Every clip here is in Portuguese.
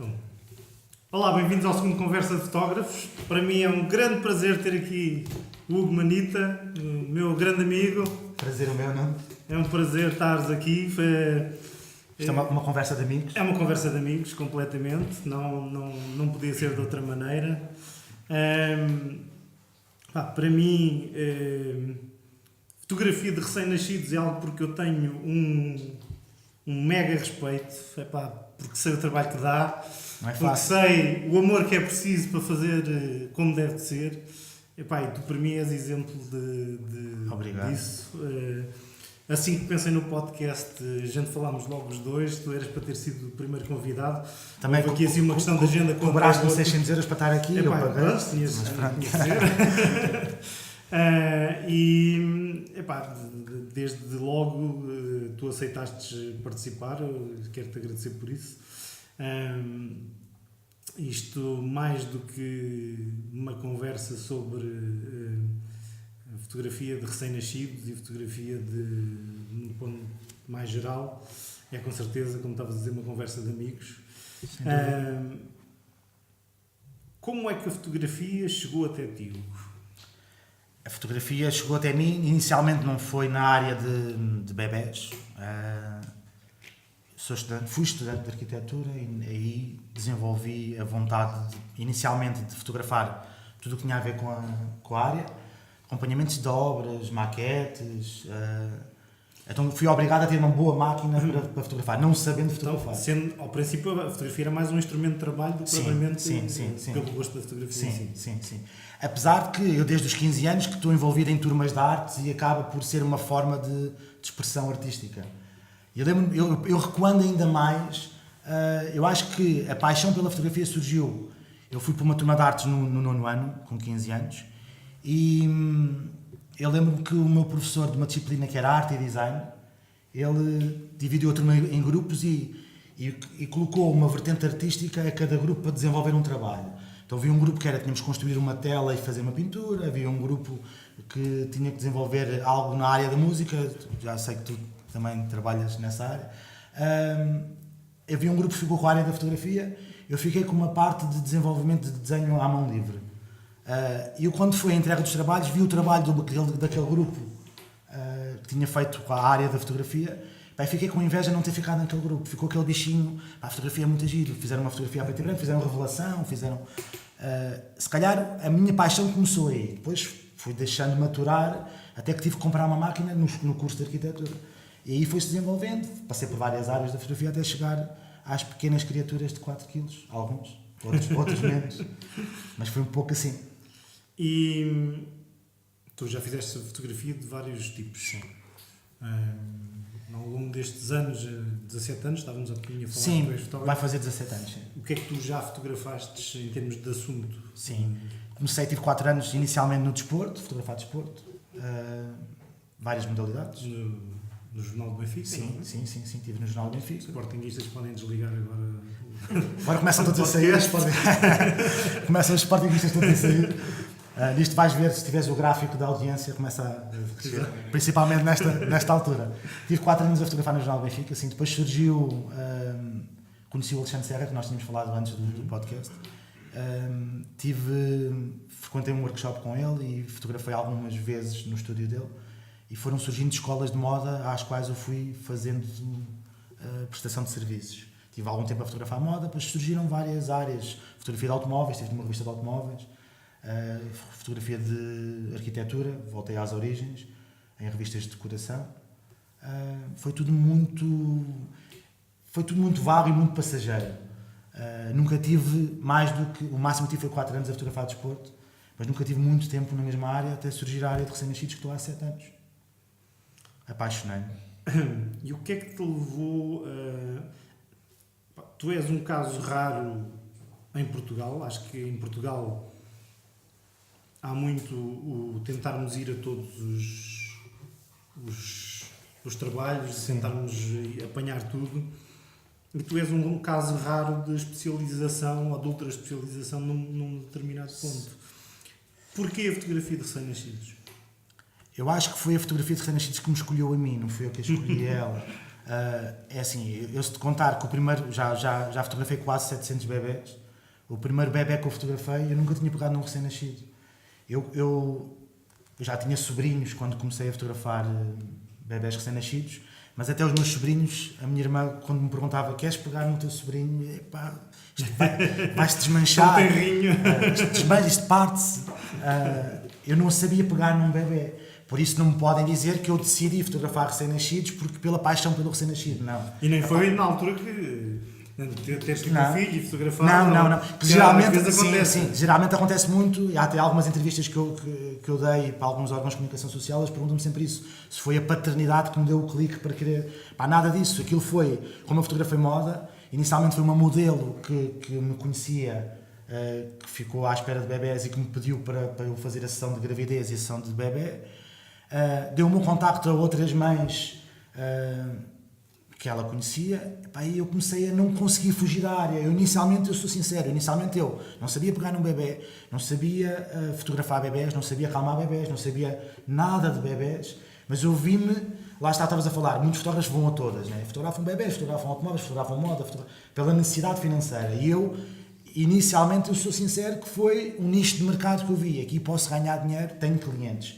Então, olá, bem-vindos ao segundo Conversa de Fotógrafos. Para mim é um grande prazer ter aqui o Hugo Manita, o meu grande amigo. Prazer o meu, não? É um prazer estares aqui. Isto é uma conversa de amigos? É uma conversa de amigos, completamente. Não podia ser de outra maneira. Para mim, fotografia de recém-nascidos é algo porque eu tenho um mega respeito, porque sei o trabalho que dá, Não é porque fácil. sei o amor que é preciso para fazer como deve de ser. E tu para mim és exemplo Obrigado. disso. Assim que pensei no podcast, a gente falámos logo os dois, tu eras para ter sido o primeiro convidado. Também houve aqui assim uma questão de agenda. Cobraste-me 600 euros para estar aqui, eu paguei. Pronto, tinhas que ser. Desde logo tu aceitaste participar, eu quero-te agradecer por isso. Isto mais do que uma conversa sobre fotografia de recém-nascidos e fotografia num ponto mais geral, é com certeza, como estavas a dizer, uma conversa de amigos. Como é que a fotografia chegou até ti, Hugo? A fotografia chegou até mim, inicialmente não foi na área de bebés. Fui estudante de arquitetura e aí desenvolvi a vontade, inicialmente, de fotografar tudo o que tinha a ver com a área. Acompanhamentos de obras, maquetes. Então fui obrigado a ter uma boa máquina para fotografar, não sabendo fotografar. Então, ao princípio, a fotografia era mais um instrumento de trabalho do que propriamente pelo gosto da fotografia. Sim. Apesar de que eu, desde os 15 anos, que estou envolvido em turmas de artes e acaba por ser uma forma de expressão artística. Eu recuando ainda mais, eu acho que a paixão pela fotografia surgiu. Eu fui para uma turma de artes no 9º ano, com 15 anos, e eu lembro-me que o meu professor de uma disciplina que era arte e design, ele dividiu a turma em grupos e colocou uma vertente artística a cada grupo para desenvolver um trabalho. Então havia um grupo que tínhamos que construir uma tela e fazer uma pintura, havia um grupo que tinha que desenvolver algo na área da música, já sei que tu também trabalhas nessa área. Havia um grupo que ficou com a área da fotografia, eu fiquei com uma parte de desenvolvimento de desenho à mão livre. E eu, quando foi a entrega dos trabalhos, vi o trabalho daquele grupo que tinha feito com a área da fotografia. Fiquei com inveja de não ter ficado naquele grupo. Ficou aquele bichinho, a fotografia é muito giro. Fizeram uma fotografia a preto e branco, fizeram revelação, se calhar a minha paixão começou aí. Depois fui deixando maturar, até que tive que comprar uma máquina no curso de arquitetura. E aí foi-se desenvolvendo. Passei por várias áreas da fotografia até chegar às pequenas criaturas de 4 kg. Alguns, outros menos. Mas foi um pouco assim. E tu já fizeste fotografia de vários tipos. Sim. Ao longo destes anos, 17 anos, estávamos a falar que tu és fotógrafo. Vai fazer 17 anos, sim. O que é que tu já fotografaste em termos de assunto? Sim. Tive 4 anos inicialmente no desporto, fotografar desporto, várias modalidades. No Jornal do Benfica? Sim, estive no Jornal do Benfica. Os sportinguistas podem desligar agora. Agora começam todos a sair. Começam os sportinguistas todos a sair. Nisto vais ver, se tiveres o gráfico da audiência, começa a crescer, principalmente nesta altura. Tive 4 anos a fotografar no Jornal do Benfica, assim, depois surgiu, conheci o Alexandre Serra, que nós tínhamos falado antes do podcast, frequentei um workshop com ele e fotografei algumas vezes no estúdio dele, e foram surgindo escolas de moda às quais eu fui fazendo prestação de serviços. Tive algum tempo a fotografar moda, depois surgiram várias áreas, fotografia de automóveis, estive numa revista de automóveis, fotografia de arquitetura, voltei às origens, em revistas de decoração. Foi tudo muito vago e muito passageiro. Nunca tive mais do que... O máximo que tive foi 4 anos a fotografar desporto, mas nunca tive muito tempo na mesma área, até surgir a área de recém-nascidos, que estou há 7 anos. Apaixonei-me. E o que é que te levou a... Tu és um caso raro em Portugal. Acho que em Portugal há muito o tentarmos ir a todos os trabalhos, tentarmos apanhar tudo. E tu és um caso raro de especialização ou de ultra especialização num determinado ponto. Porquê a fotografia de recém-nascidos? Eu acho que foi a fotografia de recém-nascidos que me escolheu a mim, não foi eu que a escolhi ela. É assim, eu se te contar que o primeiro, já fotografei quase 700 bebés, o primeiro bebé que eu fotografei, eu nunca tinha pegado num recém-nascido. Eu já tinha sobrinhos quando comecei a fotografar bebés recém-nascidos, mas até os meus sobrinhos, a minha irmã, quando me perguntava, queres pegar no teu sobrinho? Epá, isto vai-se desmanchar, isto parte-se. Eu não sabia pegar num bebé. Por isso não me podem dizer que eu decidi fotografar recém-nascidos porque pela paixão pelo recém-nascido, não. E nem foi na altura que tens tipo um filho e fotografar? Não. Geralmente acontece muito, e há até algumas entrevistas que eu dei para alguns órgãos de comunicação social, eles perguntam-me sempre isso, se foi a paternidade que me deu o clique para querer... Pá, nada disso, aquilo foi, como eu fotografei moda, inicialmente foi uma modelo que me conhecia, que ficou à espera de bebés e que me pediu para eu fazer a sessão de gravidez e a sessão de bebé. Deu-me um contacto a outras mães que ela conhecia, e eu comecei a não conseguir fugir da área. Eu sou sincero, eu não sabia pegar num bebé, não sabia fotografar bebés, não sabia acalmar bebés, não sabia nada de bebés, mas eu vi-me, lá estavas a falar, muitos fotógrafos vão a todas, né? Fotografam bebés, fotografam automóveis, fotografam moda, pela necessidade financeira. E eu, inicialmente, eu sou sincero que foi um nicho de mercado que eu vi. Aqui posso ganhar dinheiro, tenho clientes.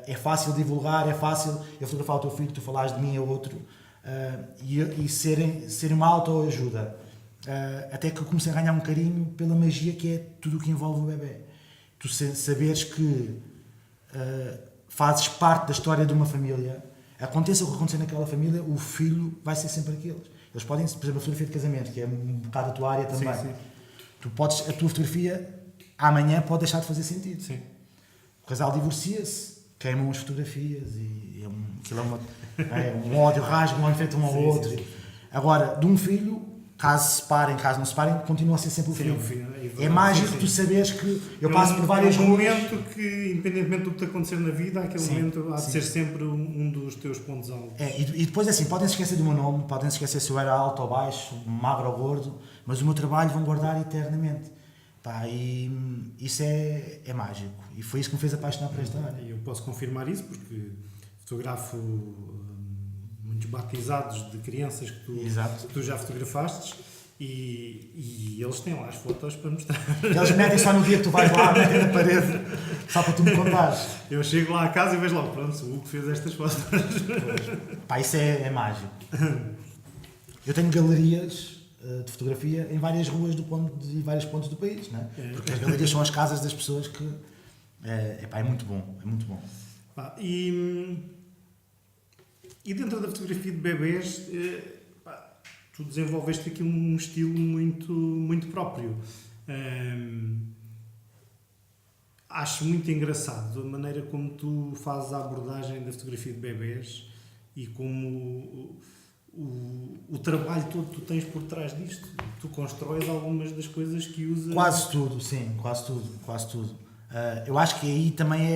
É fácil divulgar, é fácil eu fotografar o teu filho, tu falares de mim ou outro, e ser uma autoajuda. Até que eu comecei a ganhar um carinho pela magia que é tudo o que envolve o bebê. Tu saberes que fazes parte da história de uma família, aconteça o que acontecer naquela família, o filho vai ser sempre aqueles. Eles podem, por exemplo, a fotografia de casamento, que é um bocado a tua área também. Sim. A tua fotografia amanhã pode deixar de fazer sentido. Sim. O casal divorcia-se, queimam as fotografias e aquilo é um ódio, rasgam, enfrentam um ao outro. Sim. Agora, de um filho, caso se separem, caso não se separem, continua a ser sempre o filho. É mágico tu saberes que eu passo por várias ruas. É um momento que, independentemente do que te acontecer na vida, aquele momento há de ser sempre um dos teus pontos altos. E depois assim, podem se esquecer do meu nome, podem se esquecer se eu era alto ou baixo, magro ou gordo, mas o meu trabalho vão guardar eternamente. E isso é mágico. E foi isso que me fez apaixonar por esta área. Eu posso confirmar isso porque fotografo muitos batizados de crianças que tu já fotografaste e eles têm lá as fotos para mostrar. Eles metem só no dia que tu vais lá, metem na parede, só para tu me contares. Eu chego lá a casa e vejo lá, pronto, o Hugo fez estas fotos. Isso é mágico. Eu tenho galerias de fotografia em várias ruas de vários pontos do país, não é? Porque as galerias são as casas das pessoas que é muito bom, é muito bom. E dentro da fotografia de bebés, tu desenvolveste aqui um estilo muito, muito próprio. Acho muito engraçado a maneira como tu fazes a abordagem da fotografia de bebés e como o trabalho todo que tu tens por trás disto. Tu constróis algumas das coisas que usas. Quase tudo, sim, quase tudo. Eu acho que aí também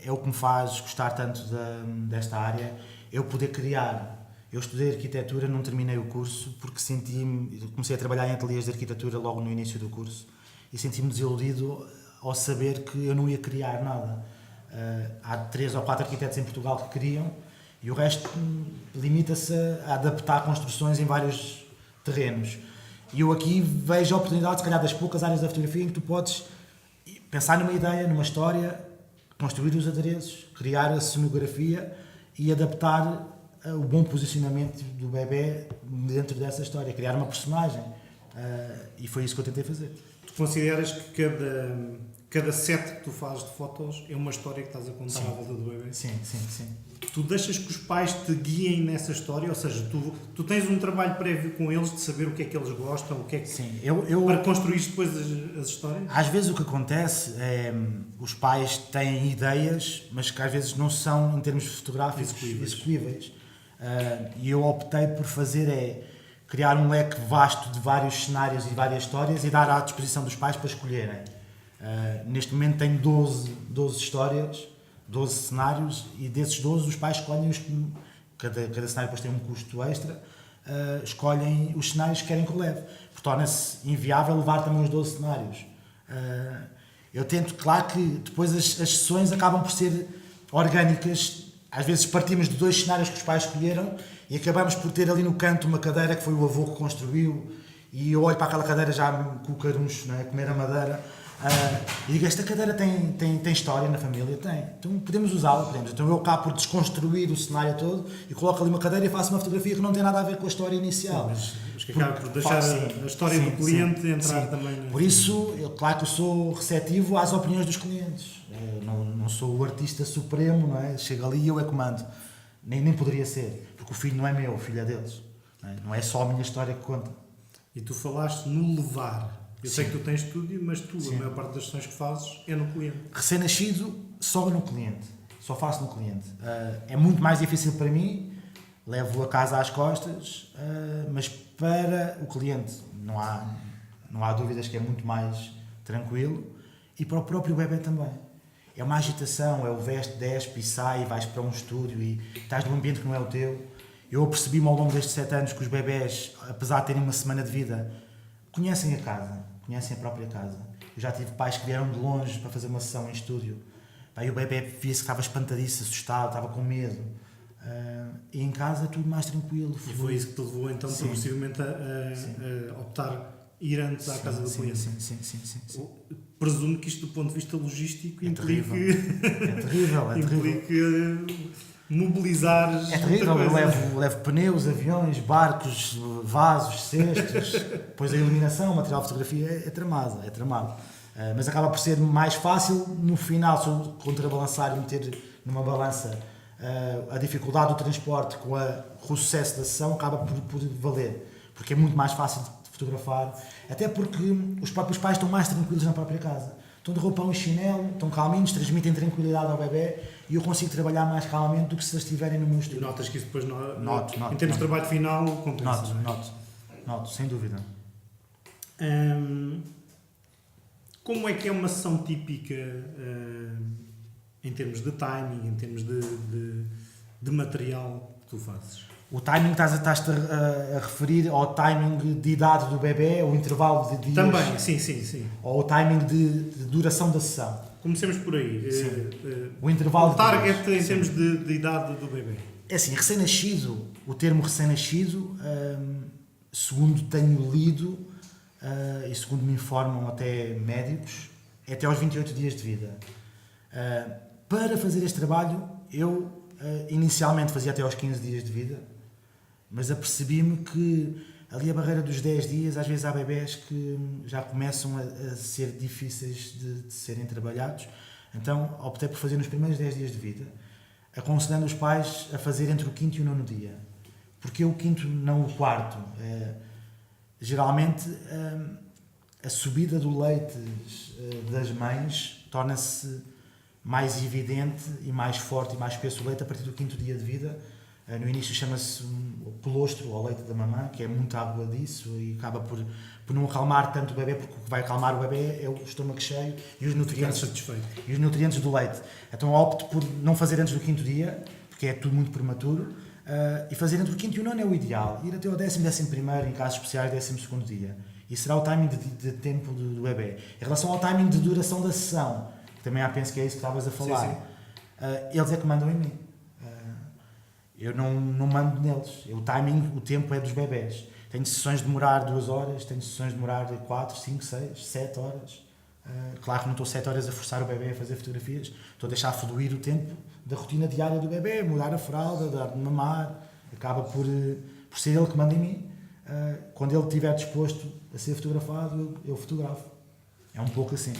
é o que me faz gostar tanto desta área, eu poder criar. Eu estudei arquitetura, não terminei o curso porque comecei a trabalhar em ateliês de arquitetura logo no início do curso e senti-me desiludido ao saber que eu não ia criar nada. Há 3 ou 4 arquitetos em Portugal que criam e o resto limita-se a adaptar construções em vários terrenos. E eu aqui vejo a oportunidade, se calhar, das poucas áreas da fotografia em que tu podes pensar numa ideia, numa história, construir os adereços, criar a cenografia e adaptar o bom posicionamento do bebê dentro dessa história, criar uma personagem. E foi isso que eu tentei fazer. Tu consideras que cada set que tu fazes de fotos é uma história que estás a contar à volta do bebê? Sim. Tu deixas que os pais te guiem nessa história? Ou seja, tu tens um trabalho prévio com eles de saber o que é que eles gostam, o que é que... Sim, para construir depois as histórias? Às vezes o que acontece é os pais têm ideias, mas que às vezes não são, em termos fotográficos, execuíveis. E eu optei por criar um leque vasto de vários cenários e várias histórias e dar à disposição dos pais para escolherem. Neste momento tenho 12 histórias, 12 cenários, e desses 12 os pais escolhem cada cenário depois tem um custo extra, escolhem os cenários que querem que eu leve, porque torna-se inviável levar também os 12 cenários. Eu tento, claro que depois as sessões acabam por ser orgânicas, às vezes partimos de 2 cenários que os pais escolheram e acabamos por ter ali no canto uma cadeira que foi o avô que construiu e eu olho para aquela cadeira já com o caruncho, não é? Comer a madeira e digo, esta cadeira tem história na família? Tem. Então podemos usá-la, podemos. Então eu acabo por desconstruir o cenário todo e coloco ali uma cadeira e faço uma fotografia que não tem nada a ver com a história inicial. Mas que acaba por deixar a história do cliente entrar também. Por isso, claro que eu sou receptivo às opiniões dos clientes. Não sou o artista supremo, não é? Chego ali e eu é que mando. Nem poderia ser, porque o filho não é meu, o filho é deles. Não é só a minha história que conta. E tu falaste no levar. Eu sei que tu tens estúdio, mas tu, a maior parte das sessões que fazes é no cliente. Recém-nascido, só no cliente. Só faço no cliente. É muito mais difícil para mim, levo a casa às costas, mas para o cliente não há dúvidas que é muito mais tranquilo. E para o próprio bebê também. É uma agitação, é o veste, despe e sai, vais para um estúdio e estás num ambiente que não é o teu. Eu apercebi-me ao longo destes 7 anos que os bebés, apesar de terem uma semana de vida, conhecem a casa, conhecem a própria casa. Eu já tive pais que vieram de longe para fazer uma sessão em estúdio. E o bebê via-se que estava espantadiço, assustado, estava com medo. E em casa tudo mais tranquilo. E foi isso que te levou então progressivamente a optar ir antes à casa do cliente. Sim. Presumo que isto do ponto de vista logístico implique... É terrível. implique mobilizar... É terrível, eu levo pneus, aviões, barcos, vasos, cestos, depois a iluminação, o material de fotografia é tramado. Mas acaba por ser mais fácil no final, se eu contrabalançar e meter numa balança a dificuldade do transporte com o sucesso da sessão, acaba por valer, porque é muito mais fácil de fotografar, até porque os próprios pais estão mais tranquilos na própria casa. Estão de roupão e chinelo, estão calminhos, transmitem tranquilidade ao bebê e eu consigo trabalhar mais calmamente do que se eles estiverem no meu estúdio. Notas que isso depois, Noto, em termos de trabalho final, compensa? Noto, sem dúvida. Como é que é uma sessão típica em termos de timing, em termos de material que tu fazes? O timing estás-te a referir ao timing de idade do bebê, o intervalo de dias? Também, sim. Ou o timing de duração da sessão? Comecemos por aí. O intervalo o target em termos de idade do bebê. É assim, recém-nascido, o termo recém-nascido, segundo tenho lido e segundo me informam até médicos, é até aos 28 dias de vida. Para fazer este trabalho, eu inicialmente fazia até aos 15 dias de vida, mas apercebi-me que ali a barreira dos 10 dias, às vezes há bebés que já começam a ser difíceis de serem trabalhados, então optei por fazer nos primeiros 10 dias de vida, aconselhando os pais a fazer entre o 5º e o 9º dia. Porque o 5º, não o 4º? Geralmente a subida do leite das mães torna-se mais evidente e mais forte e mais espesso o leite a partir do 5º dia de vida. No início chama-se colostro, ou leite da mamã, que é muita água disso e acaba por não acalmar tanto o bebê, porque o que vai acalmar o bebê é o estômago cheio e os nutrientes do leite. Então opto por não fazer antes do 5º dia, porque é tudo muito prematuro, e fazer entre o 5º e o 9º é o ideal. Ir até ao 10º, 11º, em casos especiais, 12º dia. E será o timing de tempo do bebê. Em relação ao timing de duração da sessão, também penso que é isso que estavas a falar. Sim. Eles é que mandam em mim. Eu não mando neles. O timing, o tempo é dos bebés. Tenho sessões de demorar 2 horas, tenho sessões de demorar 4, 5, 6, 7 horas. Claro que não estou 7 horas a forçar o bebê a fazer fotografias. Estou a deixar fluir o tempo da rotina diária do bebê, mudar a fralda, dar de mamar. Acaba por ser ele que manda em mim. Quando ele estiver disposto a ser fotografado, eu fotografo. É um pouco assim.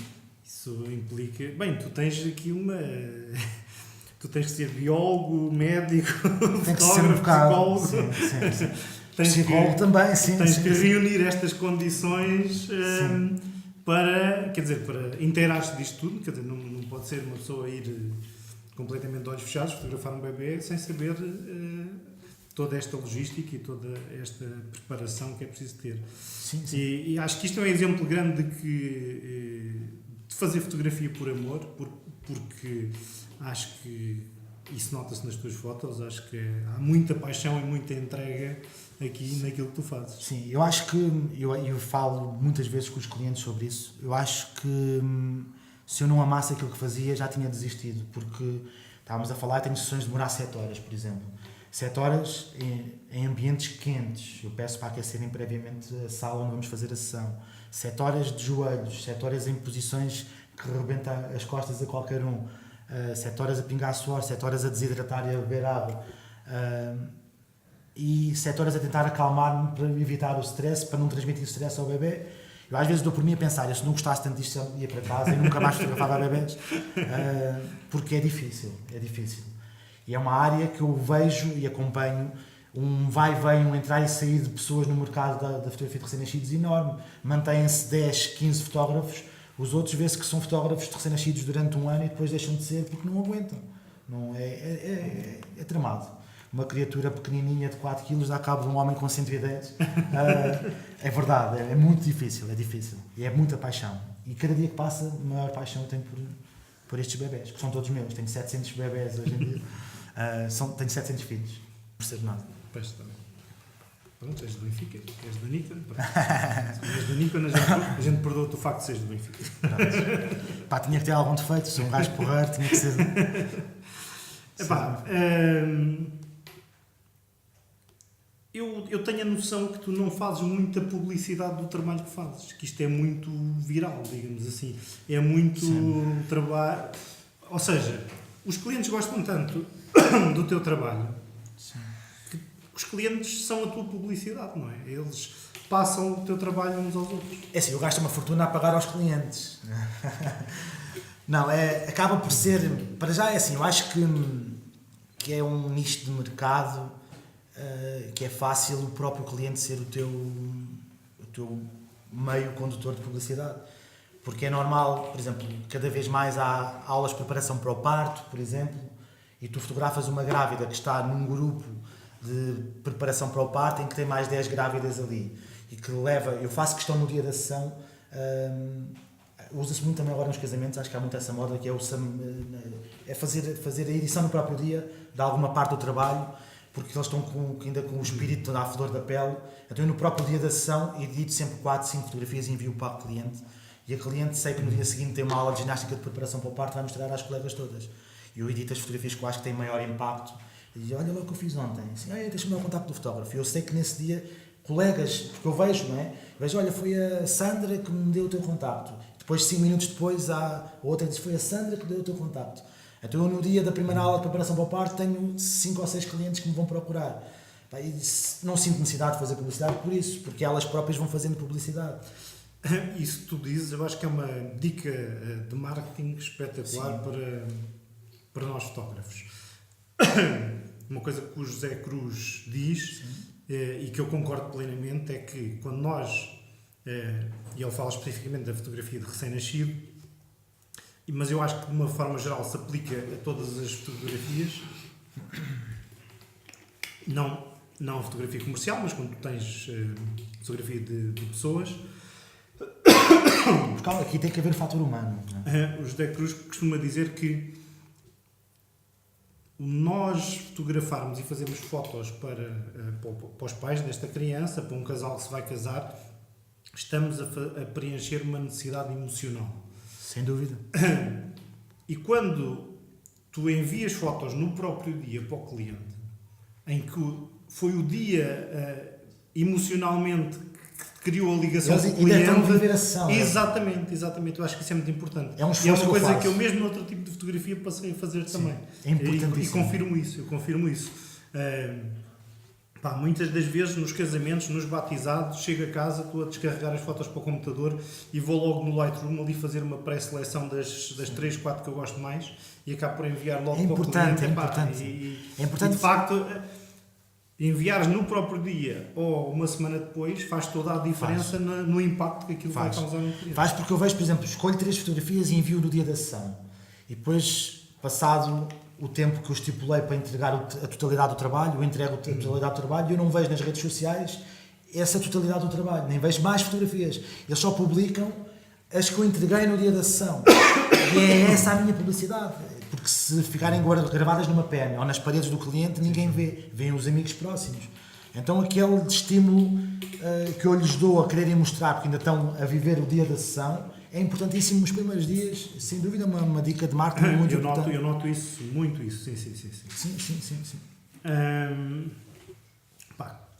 Isso implica... Bem, tu tens aqui uma... Tu tens que ser biólogo, médico, fotógrafo, psicólogo. Sim. Psicólogo também, sim. Tens que reunir estas condições para inteirar-se disto tudo. Quer dizer, não pode ser uma pessoa ir completamente de olhos fechados, fotografar um bebê, sem saber toda esta logística e toda esta preparação que é preciso ter. Sim. E acho que isto é um exemplo grande de fazer fotografia por amor, porque acho que isso nota-se nas tuas fotos, acho que há muita paixão e muita entrega aqui naquilo que tu fazes. Sim, eu acho que, eu falo muitas vezes com os clientes sobre isso, eu acho que se eu não amasse aquilo que fazia já tinha desistido, porque Estávamos a falar, tenho sessões de demorar 7 horas, por exemplo. 7 horas em ambientes quentes. Eu peço para aquecerem previamente a sala onde vamos fazer a sessão. 7 horas de joelhos, 7 horas em posições que rebenta as costas a qualquer um. 7 horas a pingar suor, 7 horas a desidratar e a beber água. E 7 horas a tentar acalmar-me para evitar o stress, para não transmitir o stress ao bebê. Eu às vezes dou por mim a pensar, eu se não gostasse tanto disto ia para casa e nunca mais fotografava bebés, porque é difícil. E é uma área que eu vejo e acompanho um vai e vem, um entrar e sair de pessoas no mercado da fotografia de recém-nascidos enorme. Mantêm-se 10, 15 fotógrafos, os outros vê-se que são fotógrafos de recém-nascidos durante um ano e depois deixam de ser porque não aguentam. Não, é tramado. Uma criatura pequenininha de 4 kg dá cabo de um homem com 110. É verdade, é muito difícil, E é muita paixão. E cada dia que passa, maior paixão eu tenho por estes bebés, que são todos meus. Tenho 700 bebés hoje em dia. Tenho 700 filhos, não percebo nada. Pois também. Pronto, és do Benfica, és do Níquel. Se és do Níquel, a gente perdoa-te o facto de seres do Benfica. Pá, tinha que ter algum defeito, sou um gajo porreiro, tinha que ser... Epá, eu tenho a noção que tu não fazes muita publicidade do trabalho que fazes, que isto é muito viral, digamos assim. É muito trabalho... Ou seja, os clientes gostam tanto do teu trabalho que os clientes são a tua publicidade, não é? Eles passam o teu trabalho uns aos outros. É assim, eu gasto uma fortuna a pagar aos clientes. Não, acaba por ser... Para já é assim, eu acho que é um nicho de mercado que é fácil o próprio cliente ser o teu meio condutor de publicidade. Porque é normal, por exemplo, cada vez mais há aulas de preparação para o parto, por exemplo, e tu fotografas uma grávida que está num grupo de preparação para o parto em que tem mais 10 grávidas ali. E que leva... Eu faço questão no dia da sessão... usa-se muito também agora nos casamentos, acho que há muito essa moda, que é fazer a edição no próprio dia de alguma parte do trabalho, porque eles estão ainda com o espírito à flor da pele. Então eu no próprio dia da sessão edito sempre 4, 5 fotografias e envio para o cliente, e a cliente sei que no dia seguinte tem uma aula de ginástica de preparação para o parto, vai mostrar às colegas todas. Eu edito as fotografias que eu acho que têm maior impacto, e digo, olha lá o que eu fiz ontem, assim, deixa-me dar o contacto do fotógrafo. Eu sei que nesse dia, colegas, porque eu vejo, não é? Vejo, olha, foi a Sandra que me deu o teu contacto. Depois, 5 minutos depois, há outra que diz, foi a Sandra que deu o teu contacto. Então eu no dia da primeira aula de preparação para o parto tenho 5 ou 6 clientes que me vão procurar. E não sinto necessidade de fazer publicidade por isso, porque elas próprias vão fazendo publicidade. Isso que tu dizes, eu acho que é uma dica de marketing espetacular para nós fotógrafos. Uma coisa que o José Cruz diz, e que eu concordo plenamente, é que quando nós, e ele fala especificamente da fotografia de recém-nascido, mas eu acho que de uma forma geral se aplica a todas as fotografias, não a fotografia comercial, mas quando tu tens fotografia de pessoas. Porque aqui tem que haver fator humano. O José Cruz costuma dizer que nós fotografarmos e fazermos fotos para os pais desta criança, para um casal que se vai casar, estamos a preencher uma necessidade emocional. Sem dúvida. E quando tu envias fotos no próprio dia para o cliente, em que foi o dia emocionalmente que criou a ligação com o cliente... Ainda estão a viver a sessão. Exatamente. Eu acho que isso é muito importante. É um e é uma coisa que que eu mesmo noutro tipo de fotografia passei a fazer também. É importantíssimo. Eu confirmo isso. Muitas das vezes nos casamentos, nos batizados, chego a casa, estou a descarregar as fotos para o computador e vou logo no Lightroom ali fazer uma pré-seleção das 3, 4 que eu gosto mais e acabo por enviar logo para o cliente. É importante. E de facto, enviares no próprio dia ou uma semana depois faz toda a diferença no impacto que aquilo vai causar no cliente. Faz, porque eu vejo, por exemplo, escolho 3 fotografias e envio no dia da sessão. E depois, passado o tempo que eu estipulei para entregar a totalidade do trabalho, eu entrego a totalidade do trabalho e eu não vejo nas redes sociais essa totalidade do trabalho, nem vejo mais fotografias. Eles só publicam as que eu entreguei no dia da sessão. E é essa a minha publicidade. Porque se ficarem gravadas numa pen ou nas paredes do cliente, ninguém vê. Vêem os amigos próximos. Então aquele estímulo que eu lhes dou a quererem mostrar, porque ainda estão a viver o dia da sessão, é importantíssimo nos primeiros dias, sem dúvida, uma dica de marketing muito importante. Eu noto isso, muito isso, sim. Sim.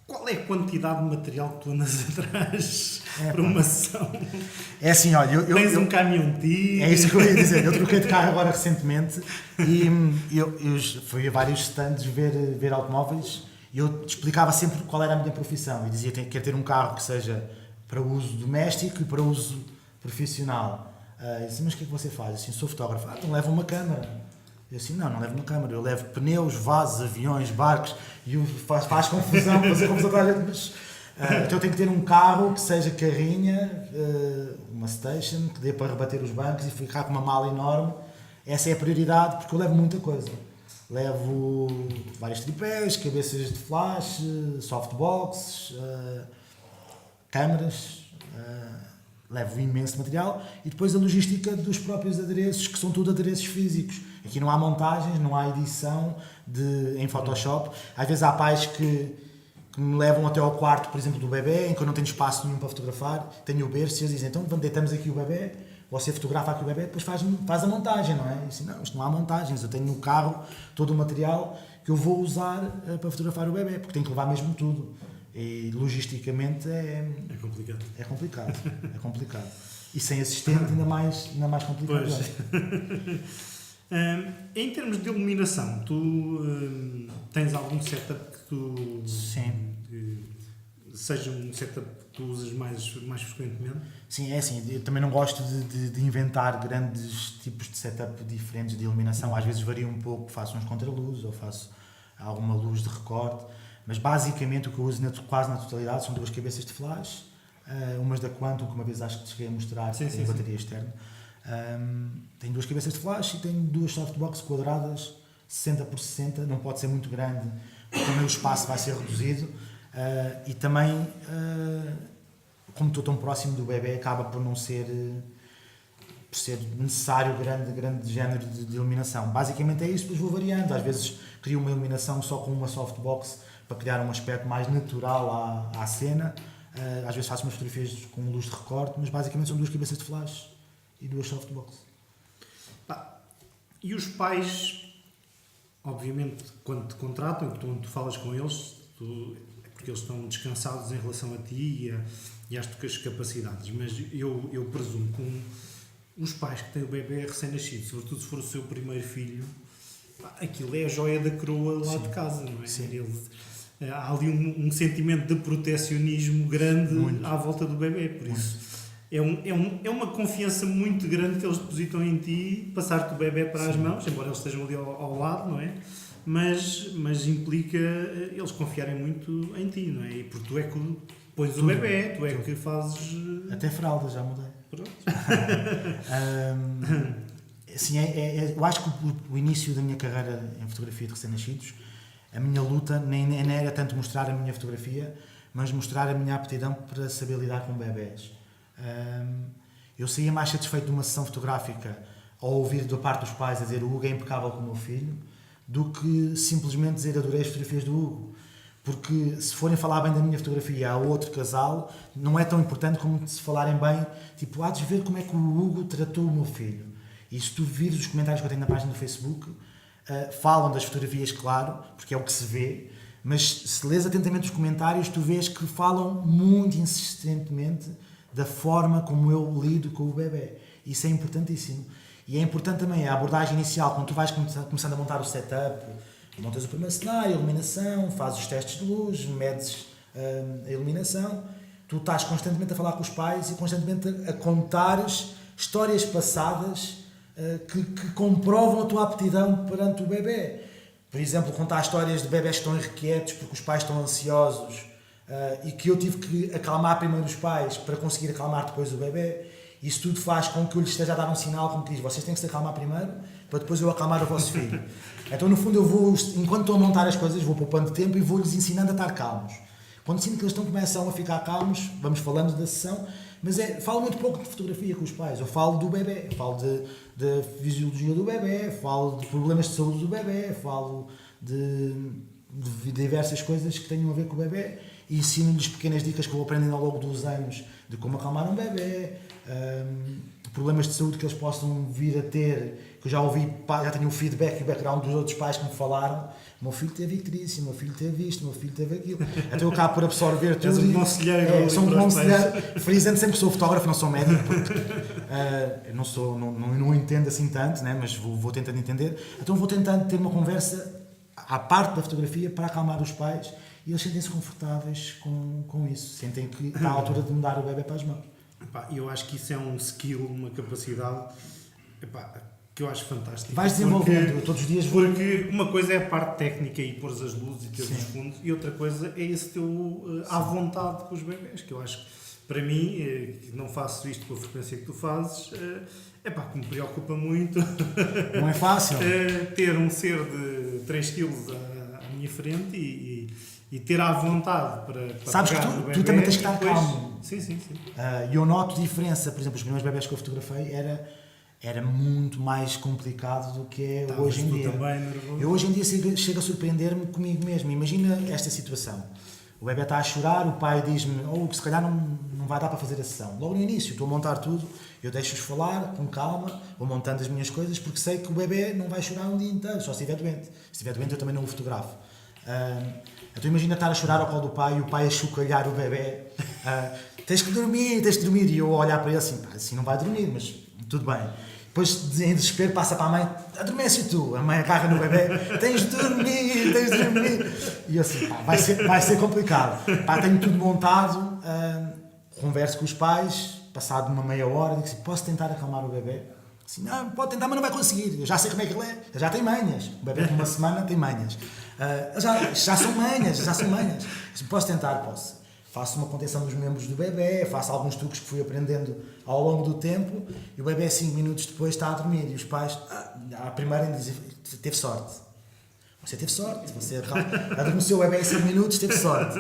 Qual é a quantidade de material que tu andas atrás para uma sessão? É assim, olha, Tens um caminhão de ti. É isso que eu ia dizer. Eu troquei de carro agora recentemente e eu fui a vários stands ver automóveis e eu te explicava sempre qual era a minha profissão e dizia que quero ter um carro que seja para uso doméstico e para uso profissional. Eu disse, mas o que é que você faz? Assim, sou fotógrafo. Então leva uma câmara. Eu assim, não levo uma câmara, eu levo pneus, vasos, aviões, barcos e faz confusão, fazer confusão toda a gente, mas então eu tenho que ter um carro que seja carrinha, uma station, que dê para rebater os bancos e ficar com uma mala enorme. Essa é a prioridade, porque eu levo muita coisa. Levo vários tripés, cabeças de flash, softboxes, câmaras, levo imenso material e depois a logística dos próprios adereços, que são tudo adereços físicos. Aqui não há montagens, não há edição em Photoshop. Às vezes há pais que me levam até ao quarto, por exemplo, do bebê, em que eu não tenho espaço nenhum para fotografar, tenho o berço e eles dizem, então deitamos aqui o bebê, você fotografa aqui o bebê, depois faz a montagem, não é? E assim, não, isto não há montagens, eu tenho no carro todo o material que eu vou usar para fotografar o bebê, porque tenho que levar mesmo tudo. E logisticamente é complicado. É complicado. E sem assistente ainda mais complicado. Em termos de iluminação, tu tens algum setup que tu... Sim. Seja um setup que tu usas mais frequentemente? Sim, é assim, eu também não gosto de inventar grandes tipos de setup diferentes de iluminação. Às vezes varia um pouco, faço uns contraluzes ou faço alguma luz de recorte, mas basicamente o que eu uso quase na totalidade são duas cabeças de flash, umas da Quantum, que uma vez acho que te cheguei a mostrar, que tem bateria externa. Tenho duas cabeças de flash e tenho duas softbox quadradas 60 por 60, não pode ser muito grande porque também o espaço vai ser reduzido e também como estou tão próximo do bebê acaba por não ser necessário grande género de iluminação. Basicamente é isso, depois vou variando, às vezes crio uma iluminação só com uma softbox para criar um aspecto mais natural à cena, às vezes faço umas fotografias com luz de recorte, mas basicamente são duas cabeças de flash e duas softbox. E os pais, obviamente, quando te contratam, quando tu falas com eles, é porque eles estão descansados em relação a ti e às tuas capacidades, mas eu presumo que os pais que têm o bebê recém-nascido, sobretudo se for o seu primeiro filho, aquilo é a joia da coroa lá de casa, não é? Sim. Há ali um sentimento de protecionismo grande muito. À volta do bebê, por isso é uma confiança muito grande que eles depositam em ti, passar-te o bebê para as mãos, embora eles estejam ali ao lado, não é? Mas implica eles confiarem muito em ti, não é? E porque tu é que pões o bebê, tu é que fazes... Até fralda já mudei. Pronto. Assim, eu acho que o início da minha carreira em fotografia de recém-nascidos, a minha luta nem era tanto mostrar a minha fotografia, mas mostrar a minha aptidão para saber lidar com bebés. Eu saía mais satisfeito de uma sessão fotográfica ao ouvir da parte dos pais a dizer o Hugo é impecável com o meu filho, do que simplesmente dizer adorei as fotografias do Hugo. Porque se forem falar bem da minha fotografia a outro casal, não é tão importante como se falarem bem, tipo, há de ver como é que o Hugo tratou o meu filho. E se tu vires os comentários que eu tenho na página do Facebook, falam das fotografias, claro, porque é o que se vê, mas se lês atentamente os comentários, tu vês que falam muito insistentemente da forma como eu lido com o bebê. Isso é importantíssimo. E é importante também a abordagem inicial, quando tu vais começando a montar o setup, montas o primeiro cenário, a iluminação, fazes os testes de luz, medes a iluminação, tu estás constantemente a falar com os pais e constantemente a contares histórias passadas que comprovam a tua aptidão perante o bebê. Por exemplo, contar histórias de bebés que estão irrequietos porque os pais estão ansiosos e que eu tive que acalmar primeiro os pais para conseguir acalmar depois o bebê. Isso tudo faz com que eu lhes esteja a dar um sinal como que diz, vocês têm que se acalmar primeiro para depois eu acalmar o vosso filho. Então no fundo eu vou, enquanto estou a montar as coisas, vou poupando tempo e vou-lhes ensinando a estar calmos. Quando sinto que eles começam a ficar calmos, vamos falando da sessão, mas falo muito pouco de fotografia com os pais, eu falo do bebê, falo da fisiologia do bebê, falo de problemas de saúde do bebê, falo de diversas coisas que tenham a ver com o bebê e ensino-lhes pequenas dicas que eu vou aprendendo ao longo dos anos de como acalmar um bebê. problemas de saúde que eles possam vir a ter, que eu já ouvi, já tenho o feedback e o background dos outros pais que me falaram, o meu filho teve icterícia, o meu filho teve isto, o meu filho teve aquilo. Então eu acabo por absorver tudo. És um conselheiro. Sou um conselheiro, frisando sempre que sou fotógrafo, não sou médico, porque eu não entendo assim tanto, né, mas vou tentando entender. Então vou tentando ter uma conversa à parte da fotografia para acalmar os pais e eles sentem-se confortáveis com isso, sentem que está à altura de mudar o bebê para as mãos. Eu acho que isso é um skill, uma capacidade que eu acho fantástica. Vais desenvolvendo todos os dias. Porque uma coisa é a parte técnica e pôr as luzes e ter os fundos, e outra coisa é esse teu à vontade com os bebés, que eu acho que para mim, que não faço isto com a frequência que tu fazes, que me preocupa muito. Não é fácil. Ter um ser de 3 kg à minha frente e ter à vontade para sabes que tu também tens que estar calmo. Sim. Eu noto diferença, por exemplo, os primeiros bebés que eu fotografei era muito mais complicado do que é hoje em dia. Eu hoje em dia chego a surpreender-me comigo mesmo. Imagina esta situação. O bebê está a chorar, o pai diz-me que se calhar não vai dar para fazer a sessão. Logo no início, estou a montar tudo, eu deixo-os falar com calma, vou montando as minhas coisas, porque sei que o bebê não vai chorar um dia inteiro, só se estiver doente. Se estiver doente eu também não o fotografo. Então imagina estar a chorar ao colo do pai e o pai a chocalhar o bebê. Tens que dormir. E eu olhar para ele assim não vai dormir, mas tudo bem. Depois, em desespero, passa para a mãe, adormece tu. A mãe agarra no bebê, tens de dormir. E eu assim, vai ser complicado. Tenho tudo montado, converso com os pais, passado uma meia hora, digo assim, posso tentar acalmar o bebê? Assim, não, pode tentar, mas não vai conseguir. Eu já sei como é que ele é, ele já tem manhas. O bebê com uma semana tem manhas. Já são manhas. Assim, posso tentar? Posso. Faço uma contenção dos membros do bebê, faço alguns truques que fui aprendendo ao longo do tempo e o bebê 5 minutos depois está a dormir e os pais, à primeira dizem, teve sorte. Você teve sorte, você adormeceu o bebê em 5 minutos, teve sorte.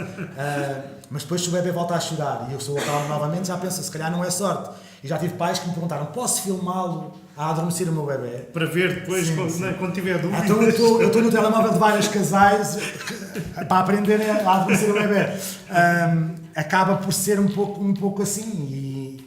Mas depois se o bebê volta a chorar e eu sou acalmo novamente, já penso, se calhar não é sorte. E já tive pais que me perguntaram, posso filmá-lo a adormecer o meu bebê? Para ver depois, quando tiver dúvidas. Então eu estou no telemóvel de vários casais para aprenderem a adormecer o bebê. Acaba por ser um pouco assim.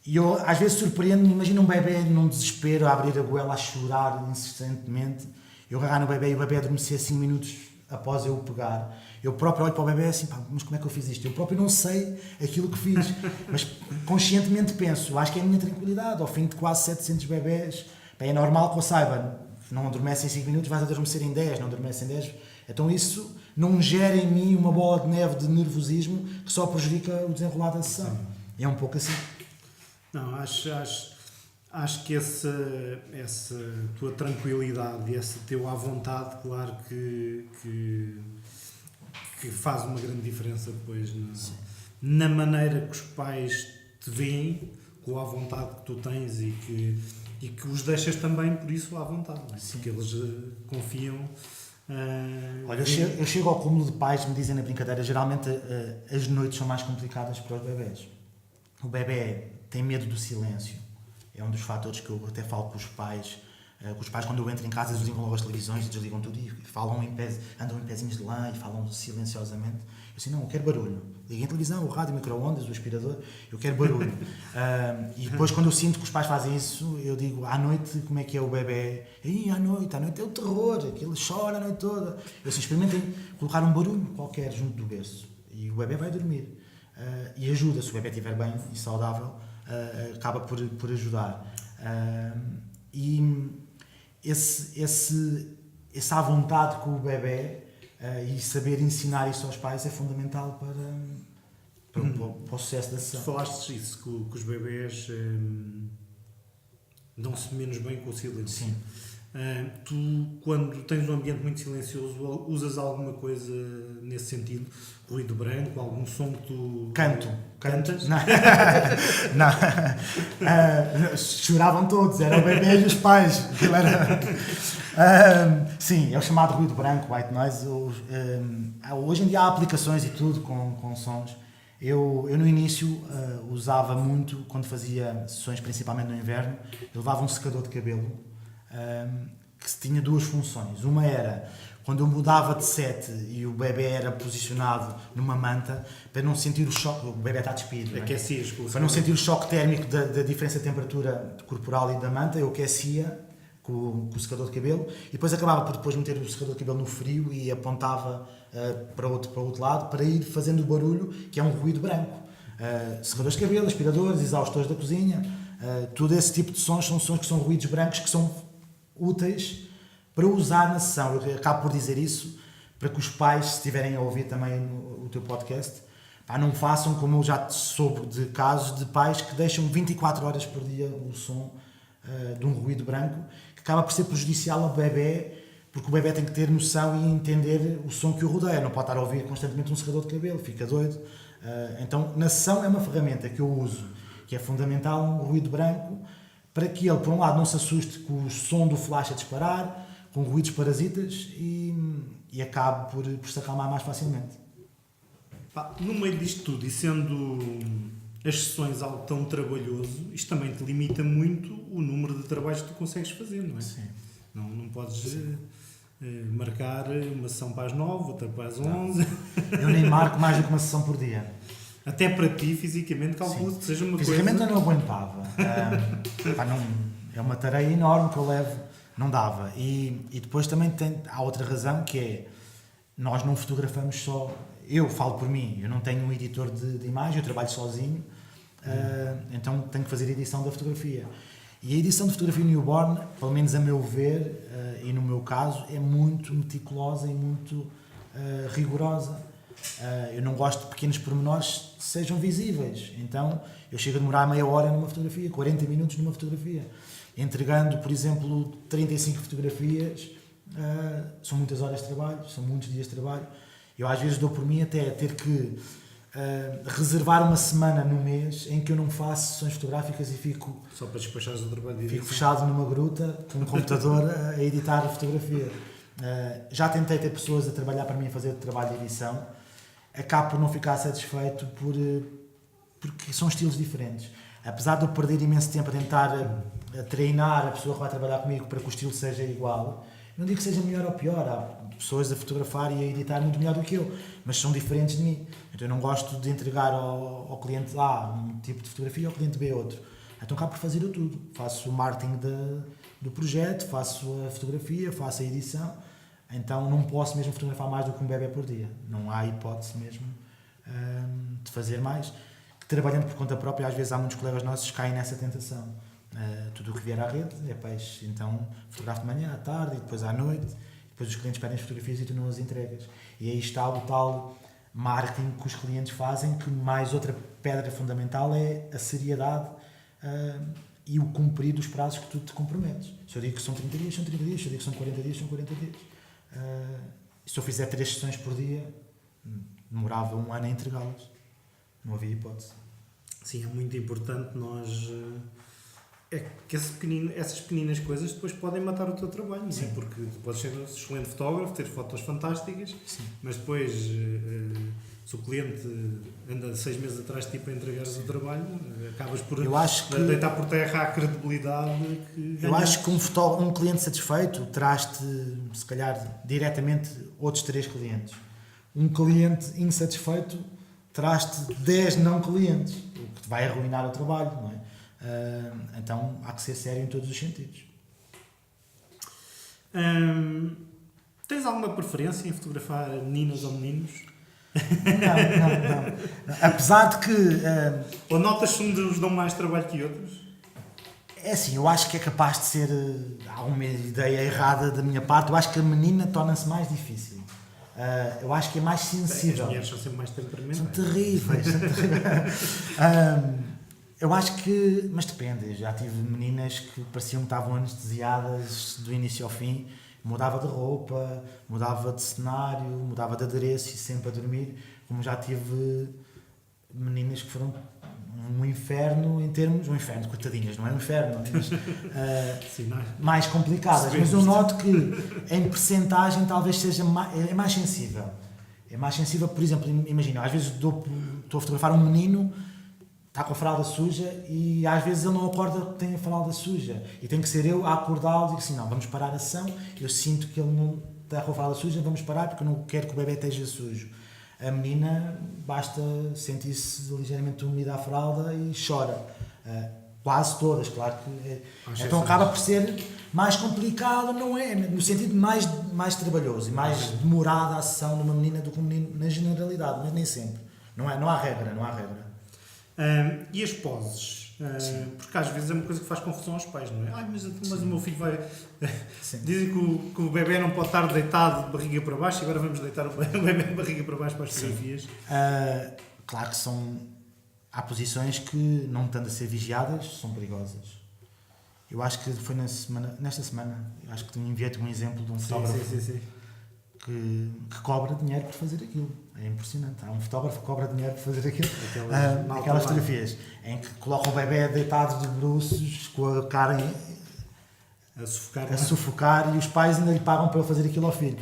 E eu às vezes surpreendo-me, imagina um bebê num desespero a abrir a goela, a chorar incessantemente. Eu agarrar no bebê e o bebê adormecer 5 minutos após eu o pegar. Eu próprio olho para o bebê assim, mas como é que eu fiz isto? Eu próprio não sei aquilo que fiz, mas conscientemente penso, acho que é a minha tranquilidade. Ao fim de quase 700 bebés, é normal que eu saiba, não adormece em 5 minutos, vais adormecer em 10, não adormece em 10. Então isso não gera em mim uma bola de neve de nervosismo que só prejudica o desenrolar da sessão. É um pouco assim. Não, acho que essa tua tranquilidade e esse teu à vontade, claro que faz uma grande diferença depois na maneira que os pais te veem, com a vontade que tu tens e que os deixas também por isso à vontade, porque eles confiam. Olha, eu chego ao cúmulo de pais que me dizem na brincadeira, geralmente as noites são mais complicadas para os bebés. O bebê tem medo do silêncio, é um dos fatores que eu até falo com os pais. Os pais, quando eu entro em casa, eles ligam logo as televisões, desligam tudo e falam andam em pezinhos de lã e falam silenciosamente. Eu assim, não, eu quero barulho. Liguem a televisão, o rádio, o micro-ondas, o aspirador, eu quero barulho. E depois, quando eu sinto que os pais fazem isso, eu digo, à noite, como é que é o bebê? À noite é o terror, aquele chora a noite toda. Eu assim, experimentem colocar um barulho qualquer junto do berço e o bebê vai dormir. E ajuda, se o bebê estiver bem e saudável, acaba por ajudar. E essa à vontade com o bebê e saber ensinar isso aos pais é fundamental para o sucesso da sessão. Tu falaste isso, que os bebés dão-se menos bem com o silêncio. Sim. Tu, quando tens um ambiente muito silencioso, usas alguma coisa nesse sentido? Ruído branco, algum som que tu... Cantas? Não. Choravam todos, era o bebê e os pais. Sim, é o chamado ruído branco, white noise. Hoje em dia há aplicações e tudo com sons. Eu no início usava muito, quando fazia sessões principalmente no inverno, eu levava um secador de cabelo que tinha duas funções. Uma era, quando eu mudava de set e o bebê era posicionado numa manta, para não sentir o choque, o bebê está despido, não é? Aquecias Para não sentir o choque térmico da diferença de temperatura corporal e da manta, eu aquecia com o secador de cabelo e depois acabava por depois meter o secador de cabelo no frio e apontava para outro lado para ir fazendo o barulho, que é um ruído branco. Secadores de cabelo, aspiradores, exaustores da cozinha, todo esse tipo de sons são sons que são ruídos brancos que são úteis para usar na sessão. Eu acabo por dizer isso para que os pais, se estiverem a ouvir também o teu podcast, não façam como eu já soube de casos de pais que deixam 24 horas por dia o som de um ruído branco, que acaba por ser prejudicial ao bebê, porque o bebê tem que ter noção e entender o som que o rodeia, não pode estar a ouvir constantemente um secador de cabelo, fica doido. Então, na sessão é uma ferramenta que eu uso, que é fundamental, um ruído branco, para que ele, por um lado, não se assuste com o som do flash a disparar, com ruídos parasitas e acabe por se acalmar mais facilmente. No meio disto tudo, e sendo as sessões algo tão trabalhoso, isto também te limita muito o número de trabalhos que tu consegues fazer, não é? Sim. Não podes marcar uma sessão para as 9, outra para as 11. Eu nem marco mais do que uma sessão por dia. Até para ti, fisicamente, calculo que seja uma coisa... Fisicamente eu não aguentava. É uma tarefa enorme que eu levo, não dava. E depois também há outra razão, que é, nós não fotografamos só... Eu falo por mim, eu não tenho um editor de imagem, eu trabalho sozinho, então tenho que fazer a edição da fotografia. E a edição de fotografia newborn, pelo menos a meu ver, e no meu caso, é muito meticulosa e muito rigorosa. Eu não gosto de pequenos pormenores que sejam visíveis, então eu chego a demorar meia hora numa fotografia, 40 minutos numa fotografia. Entregando, por exemplo, 35 fotografias, são muitas horas de trabalho, são muitos dias de trabalho. Eu às vezes dou por mim até a ter que reservar uma semana no mês em que eu não faço sessões fotográficas e fico... Só para despachares o trabalho de edição. Fico fechado numa gruta, com um computador a editar a fotografia. Já tentei ter pessoas a trabalhar para mim a fazer o trabalho de edição. Acabo por não ficar satisfeito porque são estilos diferentes. Apesar de eu perder imenso tempo a tentar a treinar a pessoa que vai trabalhar comigo para que o estilo seja igual, não digo que seja melhor ou pior. Há pessoas a fotografar e a editar muito melhor do que eu, mas são diferentes de mim. Então eu não gosto de entregar ao cliente A um tipo de fotografia e ao cliente B outro. Então acabo por fazer eu tudo. Faço o marketing do projeto, faço a fotografia, faço a edição. Então não posso mesmo fotografar mais do que um bebê por dia. Não há hipótese mesmo de fazer mais. Trabalhando por conta própria, às vezes há muitos colegas nossos que caem nessa tentação. Tudo o que vier à rede é peixe. Então fotografo de manhã, à tarde e depois à noite. Depois os clientes pedem as fotografias e tu não as entregas. E aí está o tal marketing que os clientes fazem, que mais outra pedra fundamental é a seriedade e o cumprir dos prazos que tu te comprometes. Se eu digo que são 30 dias, são 30 dias. Se eu digo que são 40 dias, são 40 dias. Se eu fizer 3 sessões por dia, demorava um ano a entregá-las. Não havia hipótese. Sim, é muito importante nós... É que essas pequeninas coisas depois podem matar o teu trabalho, não é? Porque tu podes ser um excelente fotógrafo, ter fotos fantásticas, sim, mas depois, se o cliente anda 6 meses atrás de ti para entregares o trabalho, acabas por deitar por terra a credibilidade que ganhaste. Eu acho que um cliente satisfeito traz-te, se calhar, diretamente outros 3 clientes. Um cliente insatisfeito traz-te 10 não clientes, o que te vai arruinar o trabalho, não é? Então há que ser sério em todos os sentidos. Tens alguma preferência em fotografar meninas ou meninos? Não. Apesar de que... Ou notas que uns dão mais trabalho que outros? É assim, eu acho que é capaz de ser alguma ideia errada da minha parte. Eu acho que a menina torna-se mais difícil. Eu acho que é mais sensível. As mulheres são sempre mais temperamentais. São terríveis. Eu acho que, mas depende, já tive meninas que pareciam que estavam anestesiadas do início ao fim, mudava de roupa, mudava de cenário, mudava de adereço e sempre a dormir, como já tive meninas que foram um inferno em termos, um inferno, coitadinhas, não é um inferno, mas mais complicadas, mas eu noto que em percentagem talvez seja mais sensível. É mais sensível, por exemplo, imagina, às vezes estou a fotografar um menino, está com a fralda suja e às vezes ele não acorda que tem a fralda suja e tem que ser eu a acordá-lo e digo assim, não, vamos parar a sessão, eu sinto que ele não terra ou fralda suja, vamos parar porque eu não quero que o bebê esteja sujo. A menina, basta sentir-se ligeiramente úmida a fralda e chora. Quase todas, claro que... Então acaba por ser mais complicado, não é? No sentido mais trabalhoso e mais demorada a sessão numa menina do que um menino, na generalidade, mas nem sempre. Não há regra. E as poses? Porque às vezes é uma coisa que faz confusão aos pais, não é? Mas o meu filho vai... Dizem que o bebê não pode estar deitado de barriga para baixo e agora vamos deitar o bebê de barriga para baixo para as fotografias. Claro que há posições que, não estando a ser vigiadas, são perigosas. Eu acho que foi nesta semana, acho que enviei-te um exemplo de um fotógrafo que cobra dinheiro por fazer aquilo. É impressionante. Há um fotógrafo que cobra dinheiro por fazer aquilo. Aquelas fotografias em que coloca o bebê deitado de bruços, com a cara a sufocar e os pais ainda lhe pagam para ele fazer aquilo ao filho.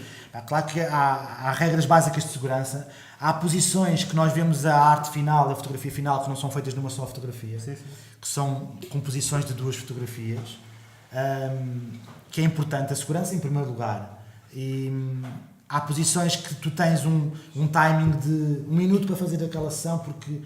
Claro que há regras básicas de segurança, há posições que nós vemos a arte final, a fotografia final, que não são feitas numa só fotografia, que são composições de 2 fotografias, que é importante a segurança em primeiro lugar. E há posições que tu tens um timing de 1 minuto para fazer aquela sessão, porque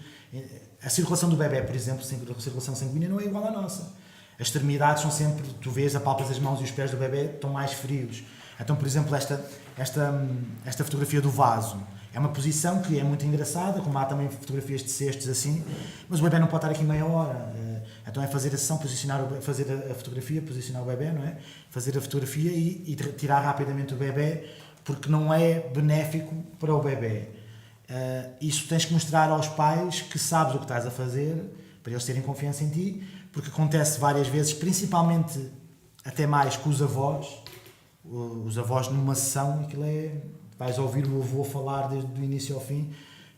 a circulação do bebê, por exemplo, a circulação sanguínea não é igual à nossa. As extremidades são sempre, tu vês, apalpas as mãos e os pés do bebê estão mais frios. Então, por exemplo, esta fotografia do vaso é uma posição que é muito engraçada, como há também fotografias de cestos assim, mas o bebê não pode estar aqui meia hora. Então é fazer a sessão, fazer a fotografia, posicionar o bebê, não é? Fazer a fotografia e tirar rapidamente o bebê, porque não é benéfico para o bebê. Isso tens que mostrar aos pais que sabes o que estás a fazer, para eles terem confiança em ti, porque acontece várias vezes, principalmente até mais com os avós numa sessão, aquilo vais ouvir o avô falar desde o início ao fim,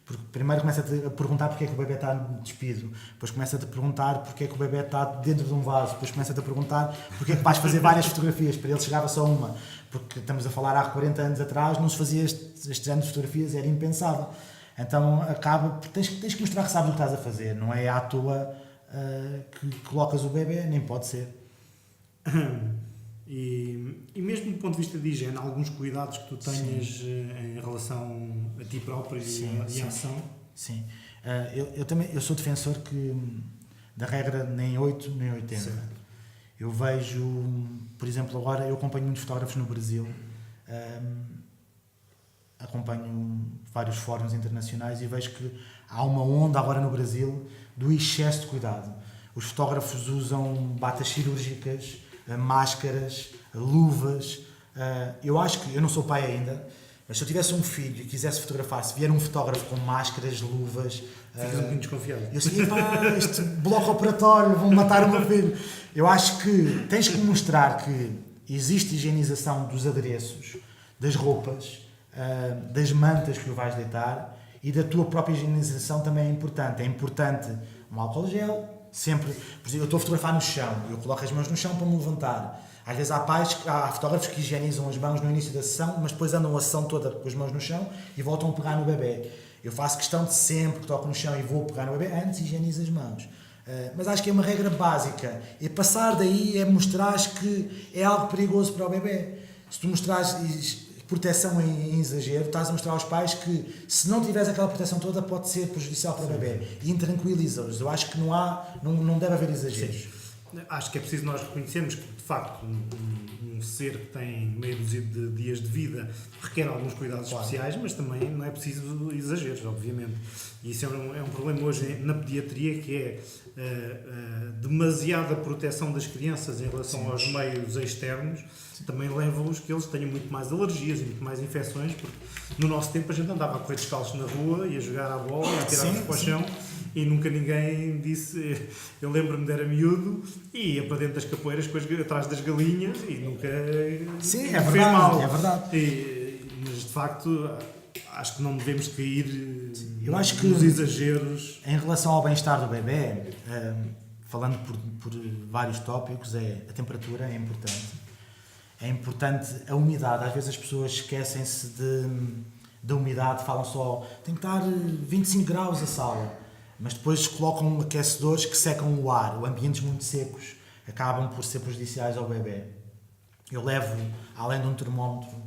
porque primeiro começa-te a perguntar porque é que o bebê está despido, depois começa-te a perguntar porque é que o bebê está dentro de um vaso, depois começa-te a perguntar porque é que vais fazer várias fotografias, para ele chegava só uma, porque estamos a falar há 40 anos atrás, não se fazia este género de fotografias, era impensável. Então tens que mostrar que sabes o que estás a fazer, não é à toa que colocas o bebê, nem pode ser. E mesmo do ponto de vista de higiene, há alguns cuidados que tu tenhas em relação a ti próprio e à ação? Sim. Eu sou defensor da regra nem 8 nem 80. Sim. Eu vejo, por exemplo, agora eu acompanho muitos fotógrafos no Brasil, acompanho vários fóruns internacionais e vejo que há uma onda agora no Brasil do excesso de cuidado. Os fotógrafos usam batas cirúrgicas, máscaras, luvas. Eu acho que, eu não sou pai ainda, mas se eu tivesse um filho e quisesse fotografar, se vier um fotógrafo com máscaras, luvas... Ficas um bocadinho desconfiado. Eu sei, este bloco operatório, vão matar o meu filho. Eu acho que tens que mostrar que existe higienização dos adereços, das roupas, das mantas que o vais deitar, e da tua própria higienização também é importante. É importante um álcool gel, sempre. Por exemplo, eu estou a fotografar no chão, eu coloco as mãos no chão para me levantar. Às vezes há fotógrafos que higienizam as mãos no início da sessão, mas depois andam a sessão toda com as mãos no chão e voltam a pegar no bebê. Eu faço questão de sempre que toco no chão e vou pegar no bebê, antes higienizo as mãos. Mas acho que é uma regra básica. E passar daí é mostrar que é algo perigoso para o bebê. Se tu mostrares proteção em exagero, estás a mostrar aos pais que se não tiveres aquela proteção toda pode ser prejudicial para o bebê e intranquiliza-os. Eu acho que não deve haver exageros. Sim. Acho que é preciso nós reconhecermos que, de facto, um ser que tem meia dúzia de dias de vida requer alguns cuidados especiais, mas também não é preciso exageros, obviamente. E isso é um problema hoje na pediatria, que é demasiada proteção das crianças em relação aos meios externos. Também leva-os que eles tenham muito mais alergias e muito mais infecções, porque no nosso tempo a gente andava a correr descalço na rua e a jogar à bola e a tirar-nos para o chão e nunca ninguém disse. Eu lembro-me de era miúdo e ia para dentro das capoeiras atrás das galinhas e nunca fez mal. É verdade. Mas de facto acho que não devemos cair Eu acho que nos exageros. Em relação ao bem-estar do bebê, falando por vários tópicos, a temperatura é importante. É importante a umidade. Às vezes as pessoas esquecem-se da umidade, falam só tem que estar 25 graus a sala, mas depois colocam aquecedores que secam o ar. Ambientes muito secos acabam por ser prejudiciais ao bebê. Eu levo, além de um termómetro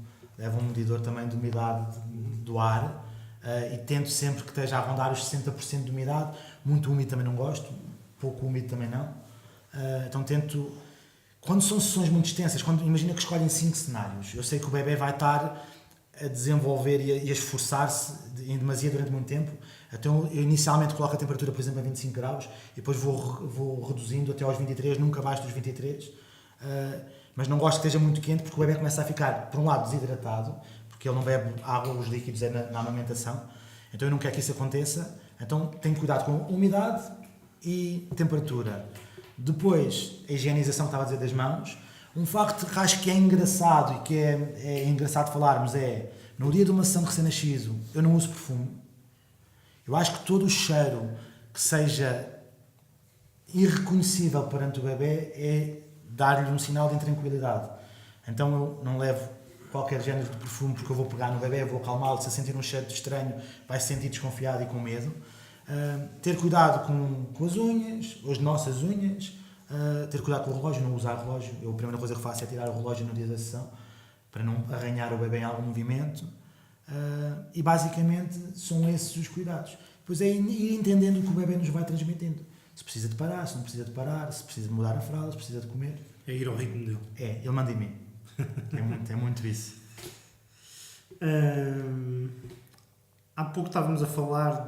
levo um medidor também de umidade do ar e tento sempre que esteja a rondar os 60% de umidade. Muito úmido também não gosto, pouco úmido também não. Então tento, quando são sessões muito extensas, imagina que escolhem 5 cenários, eu sei que o bebê vai estar a desenvolver e a esforçar-se em demasia durante muito tempo. Então eu inicialmente coloco a temperatura, por exemplo, a 25 graus e depois vou reduzindo até aos 23, nunca abaixo dos 23. Mas não gosto que esteja muito quente porque o bebê começa a ficar, por um lado, desidratado, porque ele não bebe água, os líquidos na amamentação. Então eu não quero que isso aconteça. Então tenho cuidado com umidade e temperatura. Depois, a higienização que estava a dizer das mãos. Um facto que acho que é engraçado e que é engraçado falarmos é, no dia de uma sessão de recém-nascido, eu não uso perfume. Eu acho que todo o cheiro que seja irreconhecível perante o bebê é dar-lhe um sinal de intranquilidade. Então eu não levo qualquer género de perfume porque eu vou pegar no bebê, vou acalmá-lo, se sentir um cheiro de estranho vai se sentir desconfiado e com medo. Ter cuidado com as unhas, as nossas unhas, ter cuidado com o relógio, não usar relógio. Eu, a primeira coisa que faço é tirar o relógio no dia da sessão para não arranhar o bebê em algum movimento. E basicamente são esses os cuidados. Depois é ir entendendo o que o bebê nos vai transmitindo. Se precisa de parar, se não precisa de parar, se precisa de mudar a fralda, se precisa de comer. É ir ao ritmo dele. Ele manda em mim. É muito isso. Há pouco estávamos a falar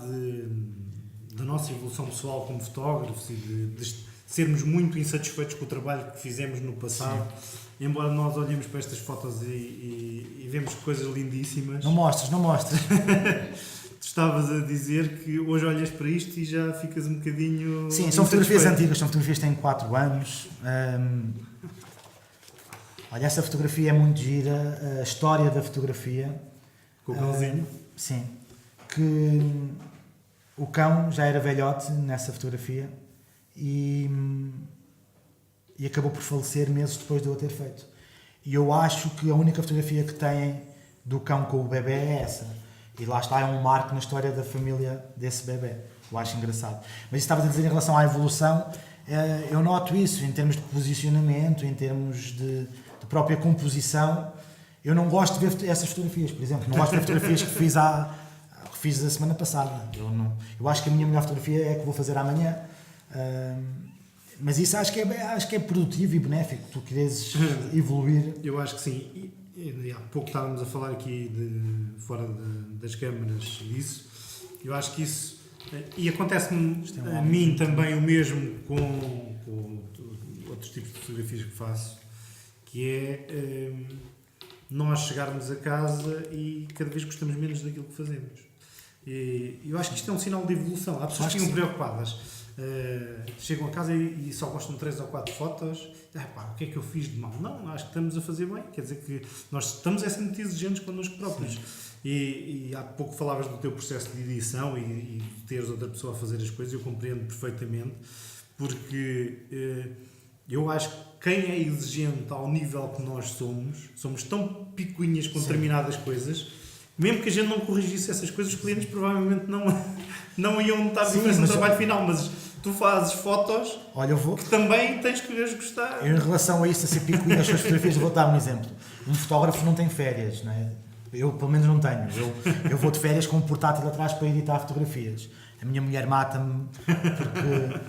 da nossa evolução pessoal como fotógrafos e de sermos muito insatisfeitos com o trabalho que fizemos no passado. Sim. Embora nós olhemos para estas fotos e vemos coisas lindíssimas. Não mostres. Tu estavas a dizer que hoje olhas para isto e já ficas um bocadinho... Sim, são fotografias antigas, são fotografias que têm 4 anos. Olha, essa fotografia é muito gira, a história da fotografia. Com o cãozinho? Sim. Que o cão já era velhote nessa fotografia e acabou por falecer meses depois de eu a ter feito. E eu acho que a única fotografia que têm do cão com o bebê é essa. E lá está, é um marco na história da família desse bebê. Eu acho engraçado. Mas isso estavas a dizer em relação à evolução, eu noto isso em termos de posicionamento, em termos de própria composição. Eu não gosto de ver essas fotografias, por exemplo. Não gosto de ver fotografias que fiz a semana passada. Eu acho que a minha melhor fotografia é a que vou fazer amanhã. Mas isso acho que é produtivo e benéfico. Tu queres evoluir. Eu acho que sim. E há pouco estávamos a falar aqui fora das câmaras disso. Eu acho que isso... E acontece-me a mim também o mesmo com outros tipos de fotografias que faço, que é nós chegarmos a casa e cada vez gostamos menos daquilo que fazemos. E eu acho que isto é um sinal de evolução. Há pessoas que ficam preocupadas. Chegam a casa e só gostam de 3 ou 4 fotos. O que é que eu fiz de mal? Não, acho que estamos a fazer bem. Quer dizer que nós estamos a ser muito exigentes connosco próprios. E há pouco falavas do teu processo de edição e de teres outra pessoa a fazer as coisas. Eu compreendo perfeitamente, porque eu acho que quem é exigente ao nível que nós somos tão picuinhas com determinadas coisas, mesmo que a gente não corrigisse essas coisas, os clientes provavelmente não iam notar a diferença no trabalho final, mas tu fazes fotos que também tens que as gostar. Em relação a isso, a ser picuinha as suas fotografias, vou dar um exemplo. Um fotógrafo não tem férias, não é? Eu pelo menos não tenho. Eu vou de férias com um portátil atrás para editar fotografias. A minha mulher mata-me porque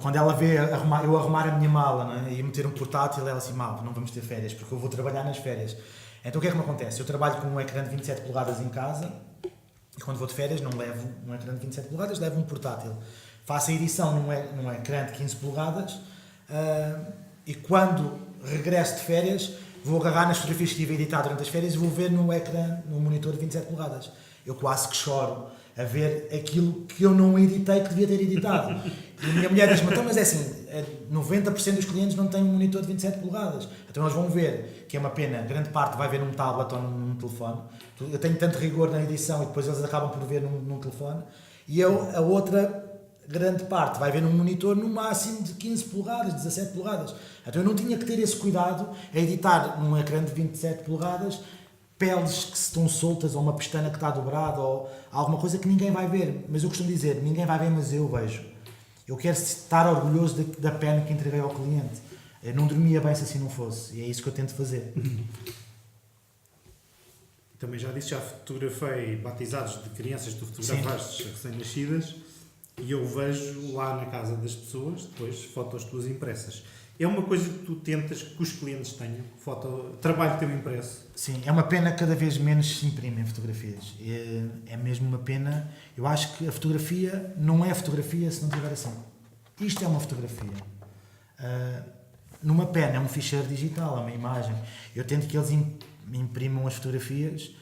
quando ela vê eu arrumar a minha mala, não é? E meter um portátil, ela assim, não vamos ter férias, porque eu vou trabalhar nas férias. Então o que é que me acontece? Eu trabalho com um ecrã de 27 polegadas em casa e quando vou de férias não levo um ecrã de 27 polegadas, levo um portátil. Faço a edição num ecrã de 15 polegadas e quando regresso de férias vou agarrar nas fotografias que tive a editar durante as férias e vou ver no ecrã, no monitor de 27 polegadas. Eu quase que choro a ver aquilo que eu não editei que devia ter editado. E a minha mulher diz-me, mas é assim, 90% dos clientes não têm um monitor de 27 polegadas. Então eles vão ver, que é uma pena, grande parte vai ver num tablet ou num telefone. Eu tenho tanto rigor na edição e depois eles acabam por ver num telefone. E a outra grande parte vai ver num monitor no máximo de 15 polegadas, 17 polegadas. Então eu não tinha que ter esse cuidado a editar num ecrã de 27 polegadas peles que estão soltas ou uma pestana que está dobrada ou alguma coisa que ninguém vai ver. Mas eu costumo dizer, ninguém vai ver, mas eu vejo. Eu quero estar orgulhoso da pena que entreguei ao cliente. Eu não dormia bem se assim não fosse. E é isso que eu tento fazer. também já disse, já fotografei batizados de crianças que tu fotografaste recém-nascidas e eu vejo lá na casa das pessoas, depois, fotos tuas impressas. É uma coisa que tu tentas que os clientes tenham, trabalho teu impresso. Sim, é uma pena que cada vez menos se imprimem fotografias. É mesmo uma pena. Eu acho que a fotografia não é fotografia se não tiver assim. Isto é uma fotografia. Numa pena, é um ficheiro digital, é uma imagem. Eu tento que eles imprimam as fotografias.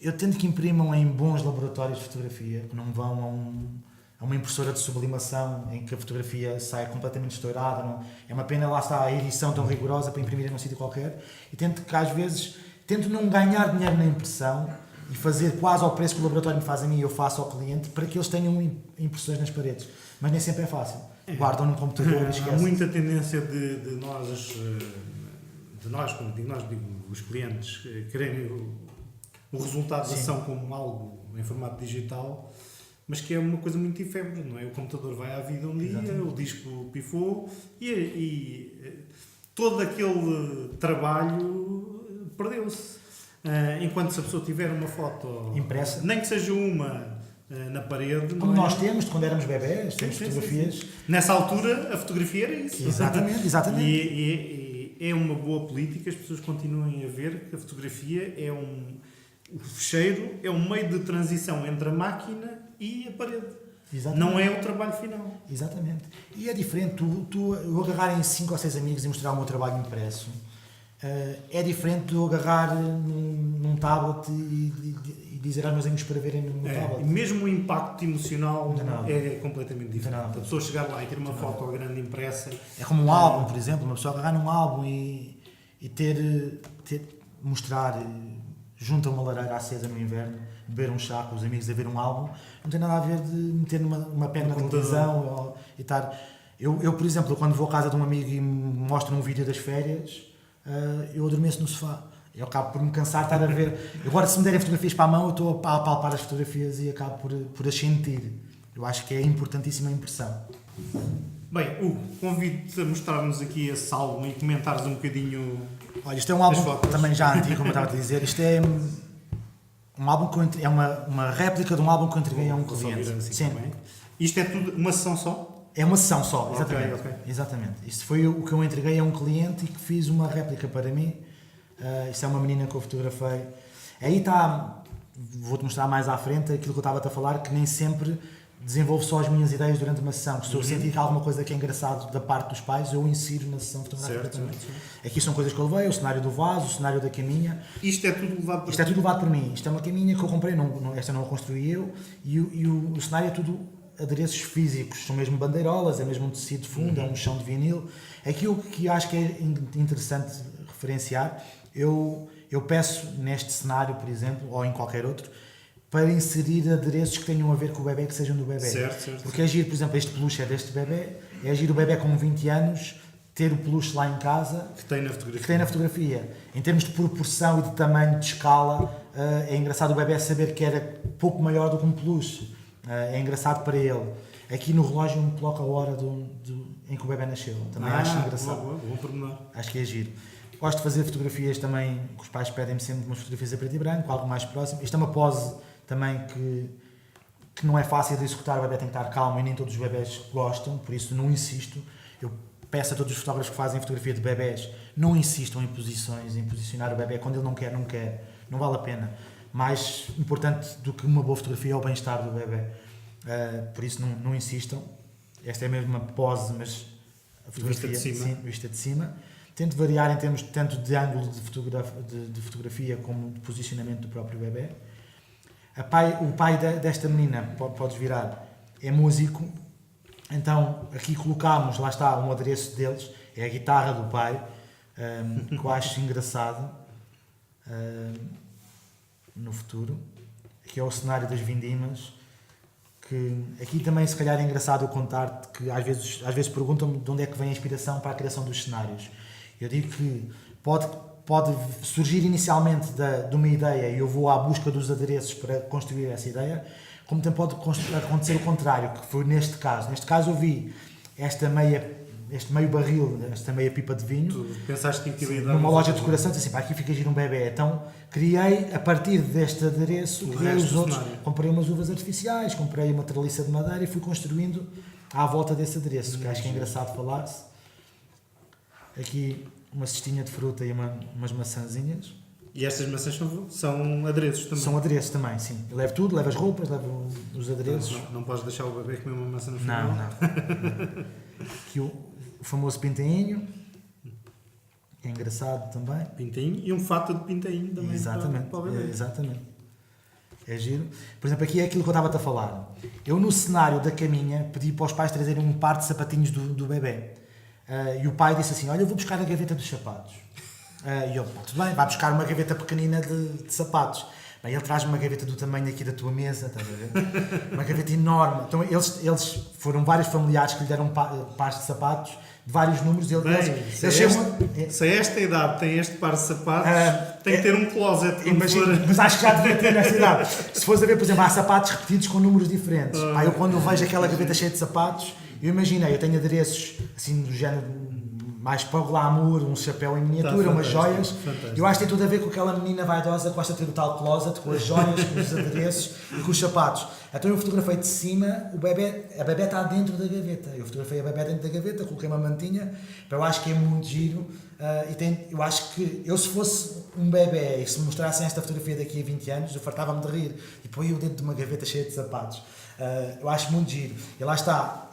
Eu tento que imprimam em bons laboratórios de fotografia, que não vão a uma impressora de sublimação em que a fotografia sai completamente estourada. Não, é uma pena, lá está a edição tão rigorosa para imprimir num sítio qualquer. E tento que às vezes, tento não ganhar dinheiro na impressão e fazer quase ao preço que o laboratório me faz a mim e eu faço ao cliente para que eles tenham impressões nas paredes. Mas nem sempre é fácil. Guardam no computador e esquecem. Há muita tendência de nós, quando digo nós, digo os clientes, querem o resultado da ação como algo em formato digital, mas que é uma coisa muito efêmera, não é? O computador vai à vida um dia, exatamente. O disco pifou e todo aquele trabalho perdeu-se. Enquanto se a pessoa tiver uma foto impressa, nem que seja uma na parede, como nós temos de quando éramos bebés, temos fotografias. Sim. Nessa altura a fotografia era isso. Exatamente. E é uma boa política, as pessoas continuem a ver que a fotografia é o fecheiro é um meio de transição entre a máquina e a parede. Exatamente. Não é o trabalho final. Exatamente. E é diferente, eu agarrar em 5 ou 6 amigos e mostrar o meu trabalho impresso, é diferente de eu agarrar num tablet e dizer aos meus amigos para verem no tablet. Mesmo o impacto emocional é completamente diferente. A pessoa chegar lá e ter uma foto grande impressa... É como um álbum, por exemplo, uma pessoa agarrar num álbum e mostrar junto a uma lareira acesa no inverno, beber um chá com os amigos a ver um álbum, não tem nada a ver de meter uma pena na televisão e estar... Eu, por exemplo, quando vou à casa de um amigo e me mostro um vídeo das férias, eu adormeço no sofá. Eu acabo por me cansar de estar a ver. Agora, se me derem fotografias para a mão, eu estou a palpar as fotografias e acabo por as sentir. Eu acho que é importantíssima a impressão. Bem, Hugo, convido-te a mostrar-nos aqui esse álbum e comentares um bocadinho. Olha, isto é um álbum também já antigo, como eu estava a dizer. Isto é um álbum que é uma réplica de um álbum que eu entreguei a um cliente. Assim. Sim. Também. Isto é tudo uma sessão só? É uma sessão só, exatamente. Okay. Exatamente. Isto foi o que eu entreguei a um cliente e que fiz uma réplica para mim. Isto é uma menina que eu fotografei. Aí está, vou-te mostrar mais à frente aquilo que eu estava a falar, que nem sempre desenvolvo só as minhas ideias durante uma sessão. Se eu sentir que há alguma coisa que é engraçado da parte dos pais, eu insiro na sessão fotográfica também. Aqui são coisas que eu levei, o cenário do vaso, o cenário da caminha. Isto é tudo levado por Isto é tudo levado por mim. Isto é uma caminha que eu comprei, esta não a construí eu, e o cenário é tudo adereços físicos, são mesmo bandeirolas, é mesmo um tecido de fundo, é um chão de vinil. Aquilo que eu acho que é interessante referenciar, eu peço neste cenário, por exemplo, ou em qualquer outro, para inserir adereços que tenham a ver com o bebê, que sejam do bebê. Certo. Porque é giro, por exemplo, este peluche é deste bebê, é giro o bebê com 20 anos ter o peluche lá em casa que tem na fotografia. Em termos de proporção e de tamanho, de escala, é engraçado o bebê saber que era pouco maior do que um peluche. É engraçado para ele. Aqui no relógio me coloca a hora em que o bebê nasceu. Também acho engraçado. Bom pormenor. Acho que é giro. Gosto de fazer fotografias também, que os pais pedem-me sempre umas fotografias a preto e branco, algo mais próximo. Isto é uma pose também que não é fácil de executar, o bebê tem que estar calmo e nem todos os bebés gostam, por isso não insisto. Eu peço a todos os fotógrafos que fazem fotografia de bebés, não insistam em posições, em posicionar o bebê quando ele não quer, não vale a pena. Mais importante do que uma boa fotografia é o bem-estar do bebê. Por isso não insistam. Esta é mesmo uma pose, mas a fotografia vista de cima. Tento variar em termos tanto de ângulo de fotografia como de posicionamento do próprio bebê. O pai desta menina, podes virar, é músico. Então aqui colocámos, lá está, um adereço deles, é a guitarra do pai, que eu acho engraçado. No futuro, que é o cenário das vindimas, que aqui também se calhar é engraçado eu contar-te que às vezes perguntam-me de onde é que vem a inspiração para a criação dos cenários. Eu digo que pode surgir inicialmente de uma ideia e eu vou à busca dos adereços para construir essa ideia, como também pode acontecer o contrário, que foi neste caso. Neste caso eu vi esta meia este meio barril, esta meia pipa de vinho. Tu pensaste que aquilo ia dar Numa loja de decoração, disse assim, pá, aqui fica giro um bebê. Então criei, a partir deste adereço, criei os outros. Comprei umas uvas artificiais, comprei uma treliça de madeira e fui construindo à volta desse adereço, que acho que é engraçado falar-se. Aqui uma cestinha de fruta e umas maçãzinhas. E estas maçãs são adereços também? São adereços também, sim. Eu levo tudo, levo as roupas, levo os adereços. Não podes deixar o bebê comer uma maçã no final? Não. Aqui o famoso pintainho, que é engraçado também. Pintainho e um fato de pintainho também. Exatamente, para o bebê. exatamente. É giro. Por exemplo, aqui é aquilo que eu estava-te a falar. Eu, no cenário da caminha, pedi para os pais trazerem um par de sapatinhos do bebê. E o pai disse assim, olha, eu vou buscar a gaveta dos sapatos. E eu, tudo bem, vai buscar uma gaveta pequenina de sapatos. Bem, ele traz uma gaveta do tamanho aqui da tua mesa, estás a ver? Uma gaveta enorme. Então, eles foram vários familiares que lhe deram pares de sapatos de vários números. Se a esta idade tem este par de sapatos, tem que ter um closet. Imagina, mas acho que já devia ter nesta idade. Se fores a ver, por exemplo, há sapatos repetidos com números diferentes. Eu, quando vejo aquela gaveta cheia de sapatos, eu imaginei, eu tenho adereços assim do género mais para o glamour, um chapéu em miniatura, umas joias. Fantástico. Eu acho que tem tudo a ver com aquela menina vaidosa que gosta de ter o tal closet, com as joias, com os adereços e com os sapatos. Então eu fotografei de cima, a bebé está dentro da gaveta. Eu fotografei a bebé dentro da gaveta, coloquei uma mantinha. Eu acho que é muito giro. Eu acho que eu, se fosse um bebé e se me mostrassem esta fotografia daqui a 20 anos, eu fartava-me de rir e põe-o dentro de uma gaveta cheia de sapatos. Eu acho muito giro. E lá está,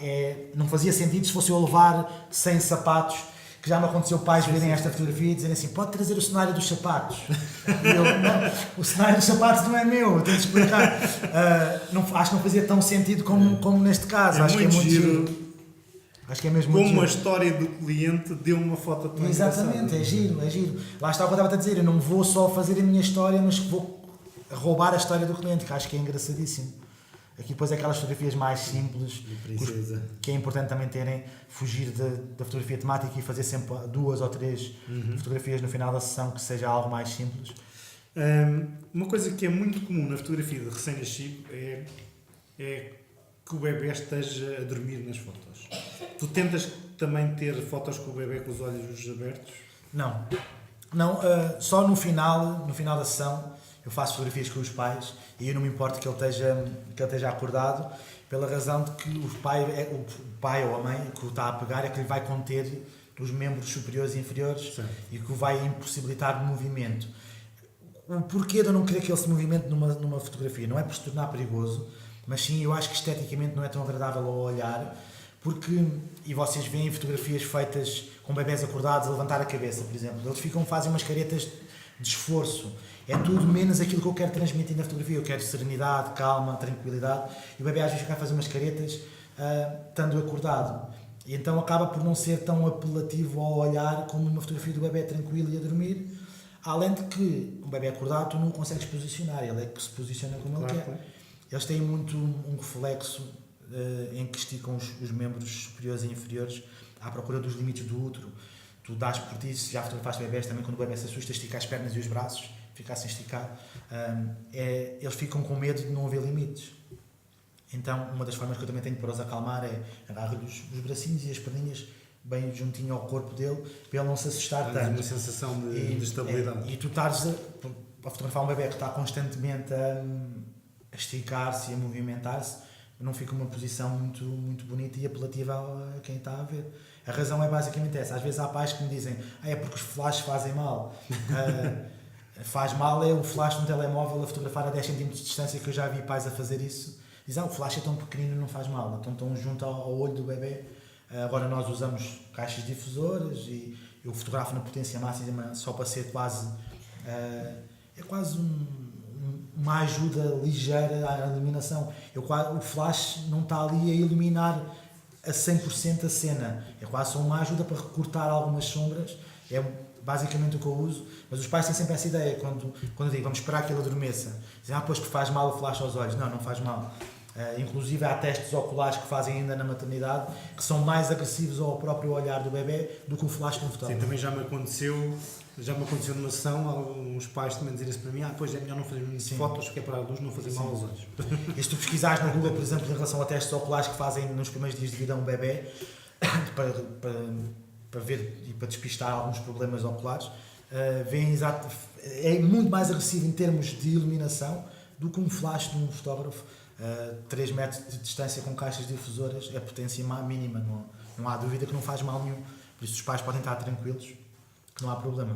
não fazia sentido se fosse eu levar 100 sapatos, que já me aconteceu pais verem esta fotografia e dizerem assim, pode trazer o cenário dos sapatos. E eu, não, o cenário dos sapatos não é meu, eu tenho de explicar. Acho que não fazia tão sentido como neste caso. Acho que é muito giro. Acho que é mesmo como a história do cliente deu uma foto tão exatamente, é giro. Lá está o que eu estava a dizer, eu não vou só fazer a minha história, mas vou roubar a história do cliente, que acho que é engraçadíssimo. Aqui depois é aquelas fotografias mais simples, que é importante também fugir da fotografia temática e fazer sempre 2 ou 3 fotografias no final da sessão, que seja algo mais simples. Uma coisa que é muito comum na fotografia de recém-nascido é que o bebê esteja a dormir nas fotos. Tu tentas também ter fotos com o bebê com os olhos abertos? Não, só no final da sessão eu faço fotografias com os pais e eu não me importo que ele esteja acordado, pela razão de que o pai ou a mãe que o está a pegar é que lhe vai conter os membros superiores e inferiores. Sim. E que o vai impossibilitar de movimento. O porquê de eu não querer que ele se movimente numa fotografia não é por se tornar perigoso, mas sim, eu acho que esteticamente não é tão agradável ao olhar, e vocês veem fotografias feitas com bebés acordados a levantar a cabeça, por exemplo, eles fazem umas caretas de esforço. É tudo menos aquilo que eu quero transmitir na fotografia. Eu quero serenidade, calma, tranquilidade. E o bebê às vezes fica a fazer umas caretas estando acordado. E então acaba por não ser tão apelativo ao olhar como uma fotografia do bebê tranquilo e a dormir. Além de que um bebê acordado tu não o consegues posicionar. Ele é que se posiciona como ele quer. Claro. Eles têm muito um reflexo em que esticam os membros superiores e inferiores à procura dos limites do útero. Tu dás por ti, se já fotografaste bebés também, quando o bebê se assusta, estica as pernas e os braços, fica assim esticado. Eles ficam com medo de não haver limites. Então, uma das formas que eu também tenho para os acalmar é agarrar-lhe os bracinhos e as perninhas bem juntinho ao corpo dele, para ele não se assustar tanto. Uma sensação de estabilidade. E tu estás a fotografar um bebê que está constantemente a esticar-se e a movimentar-se, não fica uma posição muito, muito bonita e apelativa a quem está a ver. A razão é basicamente essa. Às vezes há pais que me dizem é porque os flashes fazem mal. Faz mal é o flash no telemóvel a fotografar a 10 cm de distância, que eu já vi pais a fazer isso. Dizem, o flash é tão pequenino, não faz mal, então tão junto ao olho do bebê. Agora nós usamos caixas difusoras e eu fotografo na potência máxima só para ser quase... é quase uma ajuda ligeira à iluminação. O flash não está ali a iluminar a 100% a cena. É quase só uma ajuda para recortar algumas sombras. É basicamente o que eu uso. Mas os pais têm sempre essa ideia. Quando eu digo, vamos esperar que ele adormeça. Dizem, pois que faz mal o flash aos olhos. Não faz mal. Inclusive há testes oculares que fazem ainda na maternidade que são mais agressivos ao próprio olhar do bebê do que o flash confortável. Sim, também já me aconteceu numa sessão, alguns pais também dizerem-se para mim, pois é melhor não fazer fotos, porque é para a luz não fazer mal aos olhos. E se tu pesquisares no Google, por exemplo, em relação a testes oculares que fazem nos primeiros dias de vida a um bebê, para ver e para despistar alguns problemas oculares, é muito mais agressivo em termos de iluminação do que um flash de um fotógrafo. 3 metros de distância com caixas difusoras é potência mínima, não há dúvida que não faz mal nenhum. Por isso os pais podem estar tranquilos, que não há problema.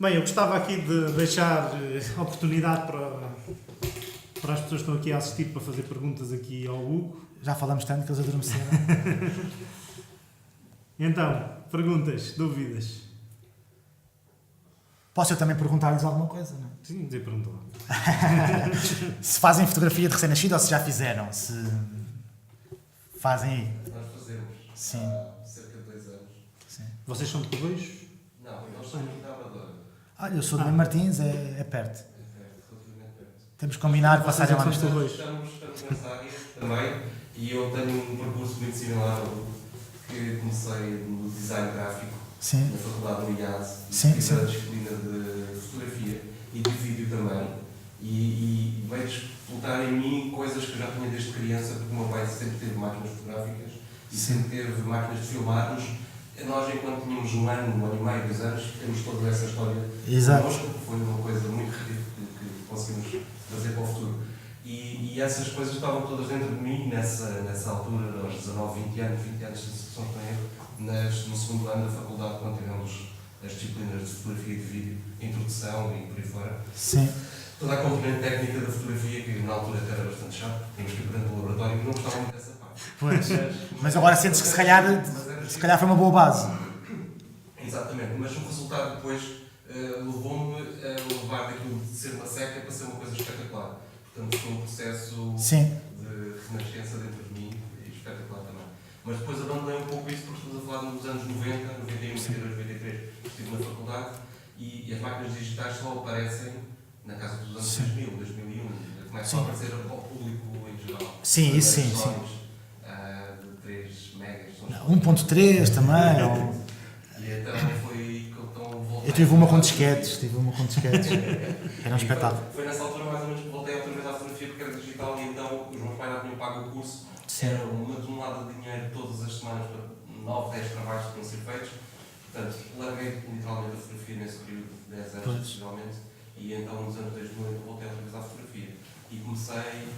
Bem, eu gostava aqui de deixar oportunidade para as pessoas que estão aqui a assistir para fazer perguntas aqui ao Hugo. Já falamos tanto que eles adormeceram. Então, perguntas, dúvidas? Posso eu também perguntar-lhes alguma coisa, não é? Sim, dizer pergunta lá. Se fazem fotografia de recém-nascido ou se já fizeram? Se fazem aí? Nós fazemos. Sim. Há cerca de 2 anos. Sim. Vocês são de Correios? Não, nós somos de Amadora. Olha, eu sou de Mãe Martins, é perto. É perto, relativamente perto. Temos que combinar para Vocês passarem lá é que nos são de dois. Correios. Estamos nessa área também e eu tenho um percurso muito similar ao que comecei no design gráfico Sim. na faculdade do IAS. Sim, Fiz sim. a disciplina de fotografia e de vídeo também. E veio explotar em mim coisas que eu já tinha desde criança, porque o meu pai sempre teve máquinas fotográficas e Sim. sempre teve máquinas de filmar-nos. Nós, enquanto tínhamos um ano e meio, 2 anos, temos toda essa história Exato. connosco, foi uma coisa muito rica que conseguimos trazer para o futuro. E essas coisas estavam todas dentro de mim nessa altura, aos 19, 20 anos, se não estou em erro, no segundo ano da faculdade, quando tivemos as disciplinas de fotografia e de vídeo, introdução e por aí fora. Sim. Toda a componente técnica da fotografia, que na altura até era bastante chato, tínhamos que ir para dentro do laboratório e não gostava muito dessa parte. Pois. Mas agora sentes que se calhar foi uma boa base. Exatamente, mas o resultado depois levou-me a levar daquilo de ser uma seca para ser uma coisa espetacular. Portanto, foi um processo Sim. de renascença dentro de mim e espetacular também. Mas depois abandonei um pouco isso porque estamos a falar dos anos 90, 91, 92, 93, estive na faculdade e as máquinas digitais só aparecem na casa dos anos 2000, 2001. Começam a aparecer ao público em geral. Sim, isso sim, sim. Sons, de 3 megas. 1.3 também. E então foi que eu voltei. Eu tive uma com disquetes. Era um espetáculo. Foi nessa altura mais ou menos que voltei outra vez à fotografia porque era digital e então os meus pais já tinham pago o curso. Sim. Era uma tonelada de dinheiro todas as semanas para 9, 10 trabalhos que tinham sido feitos. Portanto, larguei literalmente a fotografia nesse período de 10 anos, possivelmente. E então, nos anos 2000, eu voltei outra vez à fotografia. E comecei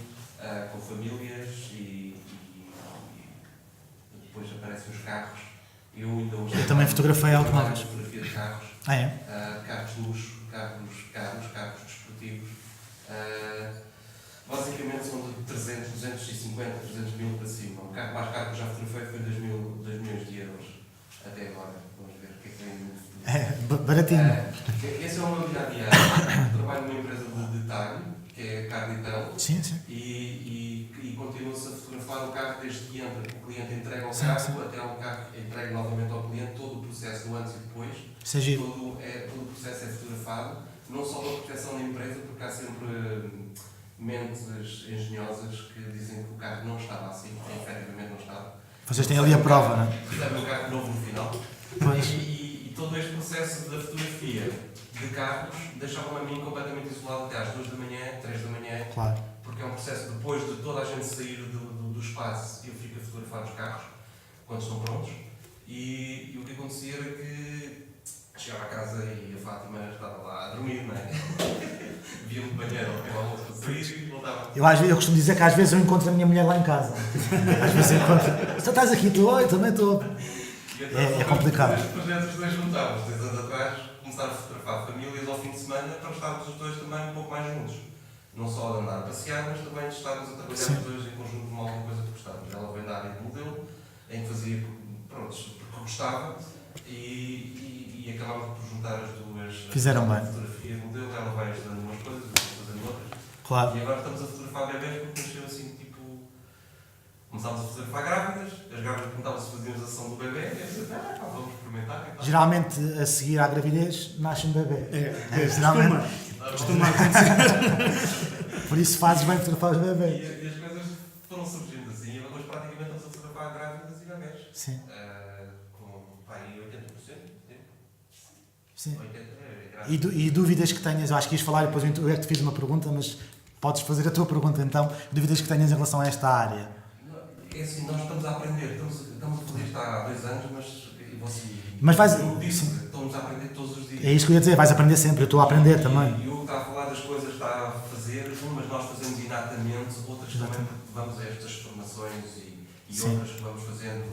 com famílias e depois aparecem os carros. Eu também fotografei automóveis. Fotografia de carros. Carros de luxo, carros desportivos. Basicamente são de 300, 250, 300 mil para cima. O carro mais caro que eu já fotografei foi 2 milhões de euros. Até agora. Vamos ver o que é que vem no futuro. Baratinho. Esse é o meu dia-a-dia. Trabalho numa empresa de detalhe, que é Carlitão. Sim, sim. E continua-se a fotografar o carro desde que entra. O cliente entrega o Sim, carro, sim. até o carro entregue novamente ao cliente, todo o processo do antes e depois. Isso é giro. Todo o processo é fotografado, não só para a proteção da empresa, porque há sempre mentes engenhosas que dizem que o carro não estava assim, e efetivamente não estava. Vocês têm ali a prova, não é? Recebem um carro novo no final. Pois. E todo este processo da fotografia de carros deixava-me a mim completamente isolado até às 2 da manhã, 3 da manhã, Claro. porque é um processo depois de toda a gente sair do espaço, eu fico a fotografar os carros quando estão prontos. E o que acontecia era que chegava a casa e a Fátima estava lá a dormir, não é? Via-me de banheiro ao pequeno almoço para sair e voltava. Eu costumo dizer que às vezes eu encontro a minha mulher lá em casa. Às vezes eu encontro. Tu estás aqui, eu também estou. É complicado. Os projetos os dois juntámos, 10 anos atrás, começaram a fotografar famílias ao fim de semana para estarmos os dois também um pouco mais juntos. Não só de andar a passear, mas também de estarmos a trabalhar os dois em conjunto numa alguma coisa que gostávamos. Ela veio da área de modelo, em que fazia, pronto, porque gostava, e acabámos por juntar as duas. Fizeram bem. Fotografia e modelo, ela vai ajudando umas coisas, eu vou fazendo outras. Claro. E agora estamos a fotografar bebês porque nasceu assim, tipo. Começámos a fotografar grávidas, as grávidas perguntavam se fazíamos a sessão do bebê, e eu disse, vamos experimentar. E tal. Geralmente, a seguir à gravidez, nasce um bebê. Costuma acontecer. Por isso fazes bem fotografar os bebês. E as coisas foram surgindo assim, e hoje praticamente estamos a fotografar grávidas e bebês. Sim. Com pai 80%. Sim. 80%. E dúvidas que tenhas, eu acho que ias falar, depois eu é que te fiz uma pergunta, mas podes fazer a tua pergunta então. Dúvidas que tenhas em relação a esta área? É assim, nós estamos a aprender, estamos a fazer isto há 2 anos, Mas estamos a aprender todos os dias. É isso que eu ia dizer, vais aprender sempre, eu estou a aprender também. E o que está a falar das coisas está a fazer, umas nós fazemos inatamente, outras também vamos a estas formações e outras que vamos fazendo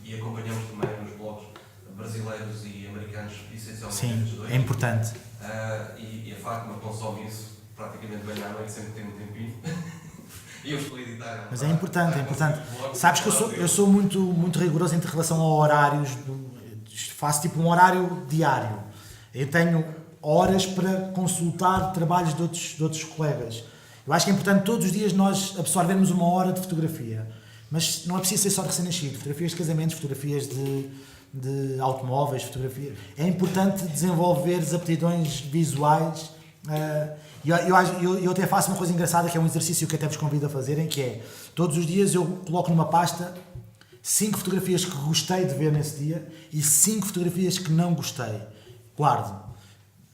e acompanhamos também nos blogs brasileiros e americanos, essencialmente estes dois. É importante. E a Fátima consome isso praticamente bem à noite, sempre tem um tempinho. E eu estou a editar. Mas é importante, é importante. Sabes que eu sou muito rigoroso em relação a horários, faço tipo um horário diário. Eu tenho horas para consultar trabalhos de outros colegas. Eu acho que é importante todos os dias nós absorvermos 1 hora de fotografia. Mas não é preciso ser só de recém-nascido. Fotografias de casamentos, fotografias de automóveis, fotografia. É importante desenvolver as aptidões visuais. Eu até faço uma coisa engraçada, que é um exercício que até vos convido a fazerem, que é, todos os dias eu coloco numa pasta 5 fotografias que gostei de ver nesse dia e 5 fotografias que não gostei. Guardo.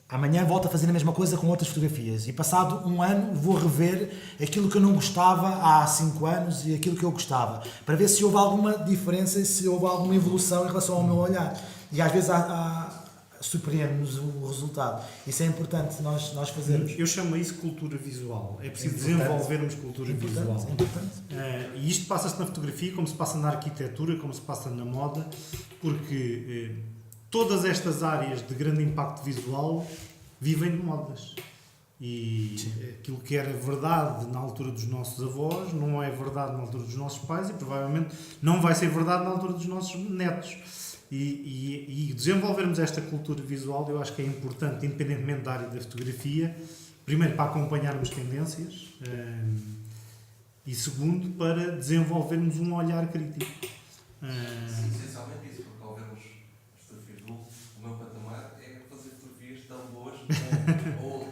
Amanhã volto a fazer a mesma coisa com outras fotografias e passado 1 ano vou rever aquilo que eu não gostava há 5 anos e aquilo que eu gostava, para ver se houve alguma diferença e se houve alguma evolução em relação ao meu olhar. E às vezes surpreende-nos o resultado. Isso é importante nós fazermos. Eu chamo isso cultura visual. É preciso desenvolvermos cultura visual. É importante. E isto passa-se na fotografia, como se passa na arquitetura, como se passa na moda, porque todas estas áreas de grande impacto visual vivem de modas. E aquilo que era verdade na altura dos nossos avós não é verdade na altura dos nossos pais e provavelmente não vai ser verdade na altura dos nossos netos. E desenvolvermos esta cultura visual eu acho que é importante, independentemente da área da fotografia, primeiro para acompanharmos tendências e segundo para desenvolvermos um olhar crítico. Essencialmente isso, porque ao vermos as fotografias o meu patamar é fazer fotografias tão boas ou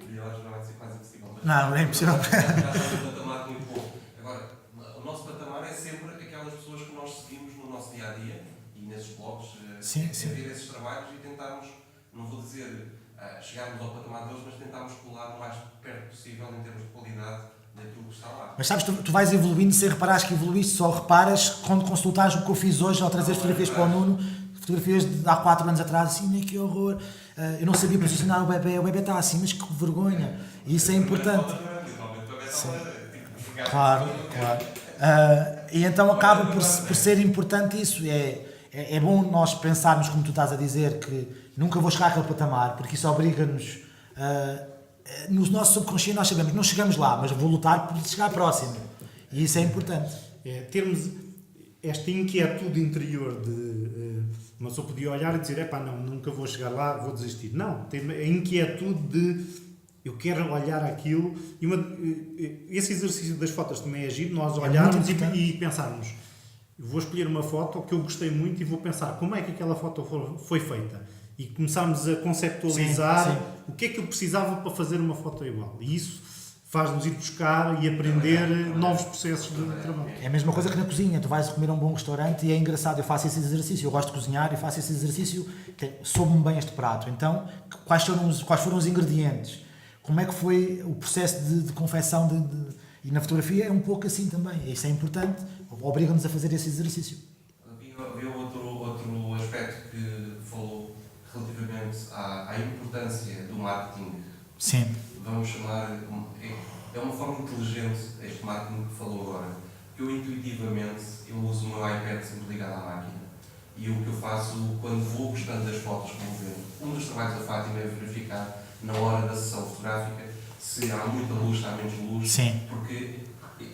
melhores, não vai ser quase impossível. Não é impossível. Já está um patamar muito bom. Agora, o nosso patamar é sempre aquelas pessoas que nós seguimos no nosso dia-a-dia e nesses blogs, ver esses trabalhos e tentarmos, não vou dizer chegarmos ao patamar deles, mas tentarmos colar o mais perto possível em termos de qualidade daquilo que está lá. Mas sabes, tu vais evoluindo sem reparares que evoluíste, só reparas quando consultares o que eu fiz hoje ao trazer fotografias para o Nuno, fotografias de há 4 anos atrás, assim, que horror, eu não sabia posicionar o bebê está assim, mas que vergonha, e isso é importante. Claro. E então acaba por ser importante isso, é bom nós pensarmos, como tu estás a dizer, que nunca vou chegar àquele patamar, porque isso obriga-nos, no nosso subconsciente nós sabemos, não chegamos lá, mas vou lutar por chegar próximo, e isso é importante. Termos esta inquietude interior de uma pessoa podia olhar e dizer, não, nunca vou chegar lá, vou desistir. Não, tem a inquietude de eu quero olhar aquilo e esse exercício das fotos também é giro, nós olharmos e pensarmos, vou escolher uma foto que eu gostei muito e vou pensar como é que aquela foto foi feita e começarmos a conceptualizar o que é que eu precisava para fazer uma foto igual, e isso faz-nos ir buscar e aprender novos processos de trabalho. É a mesma coisa que na cozinha, tu vais comer a um bom restaurante e é engraçado, eu faço esse exercício, eu gosto de cozinhar e faço esse exercício, soube-me bem este prato, então quais foram os ingredientes, como é que foi o processo de confecção e na fotografia é um pouco assim também, isso é importante, obriga-nos a fazer esse exercício. Havia outro aspecto que falou relativamente à importância do marketing. Sim. Vamos chamar, é uma forma inteligente este marketing que falou agora. Eu intuitivamente, eu uso o meu iPad sempre ligado à máquina e o que eu faço quando vou gostando das fotos que vou ver, um dos trabalhos da Fátima é verificar na hora da sessão fotográfica se há muita luz, se há menos luz. Sim. Porque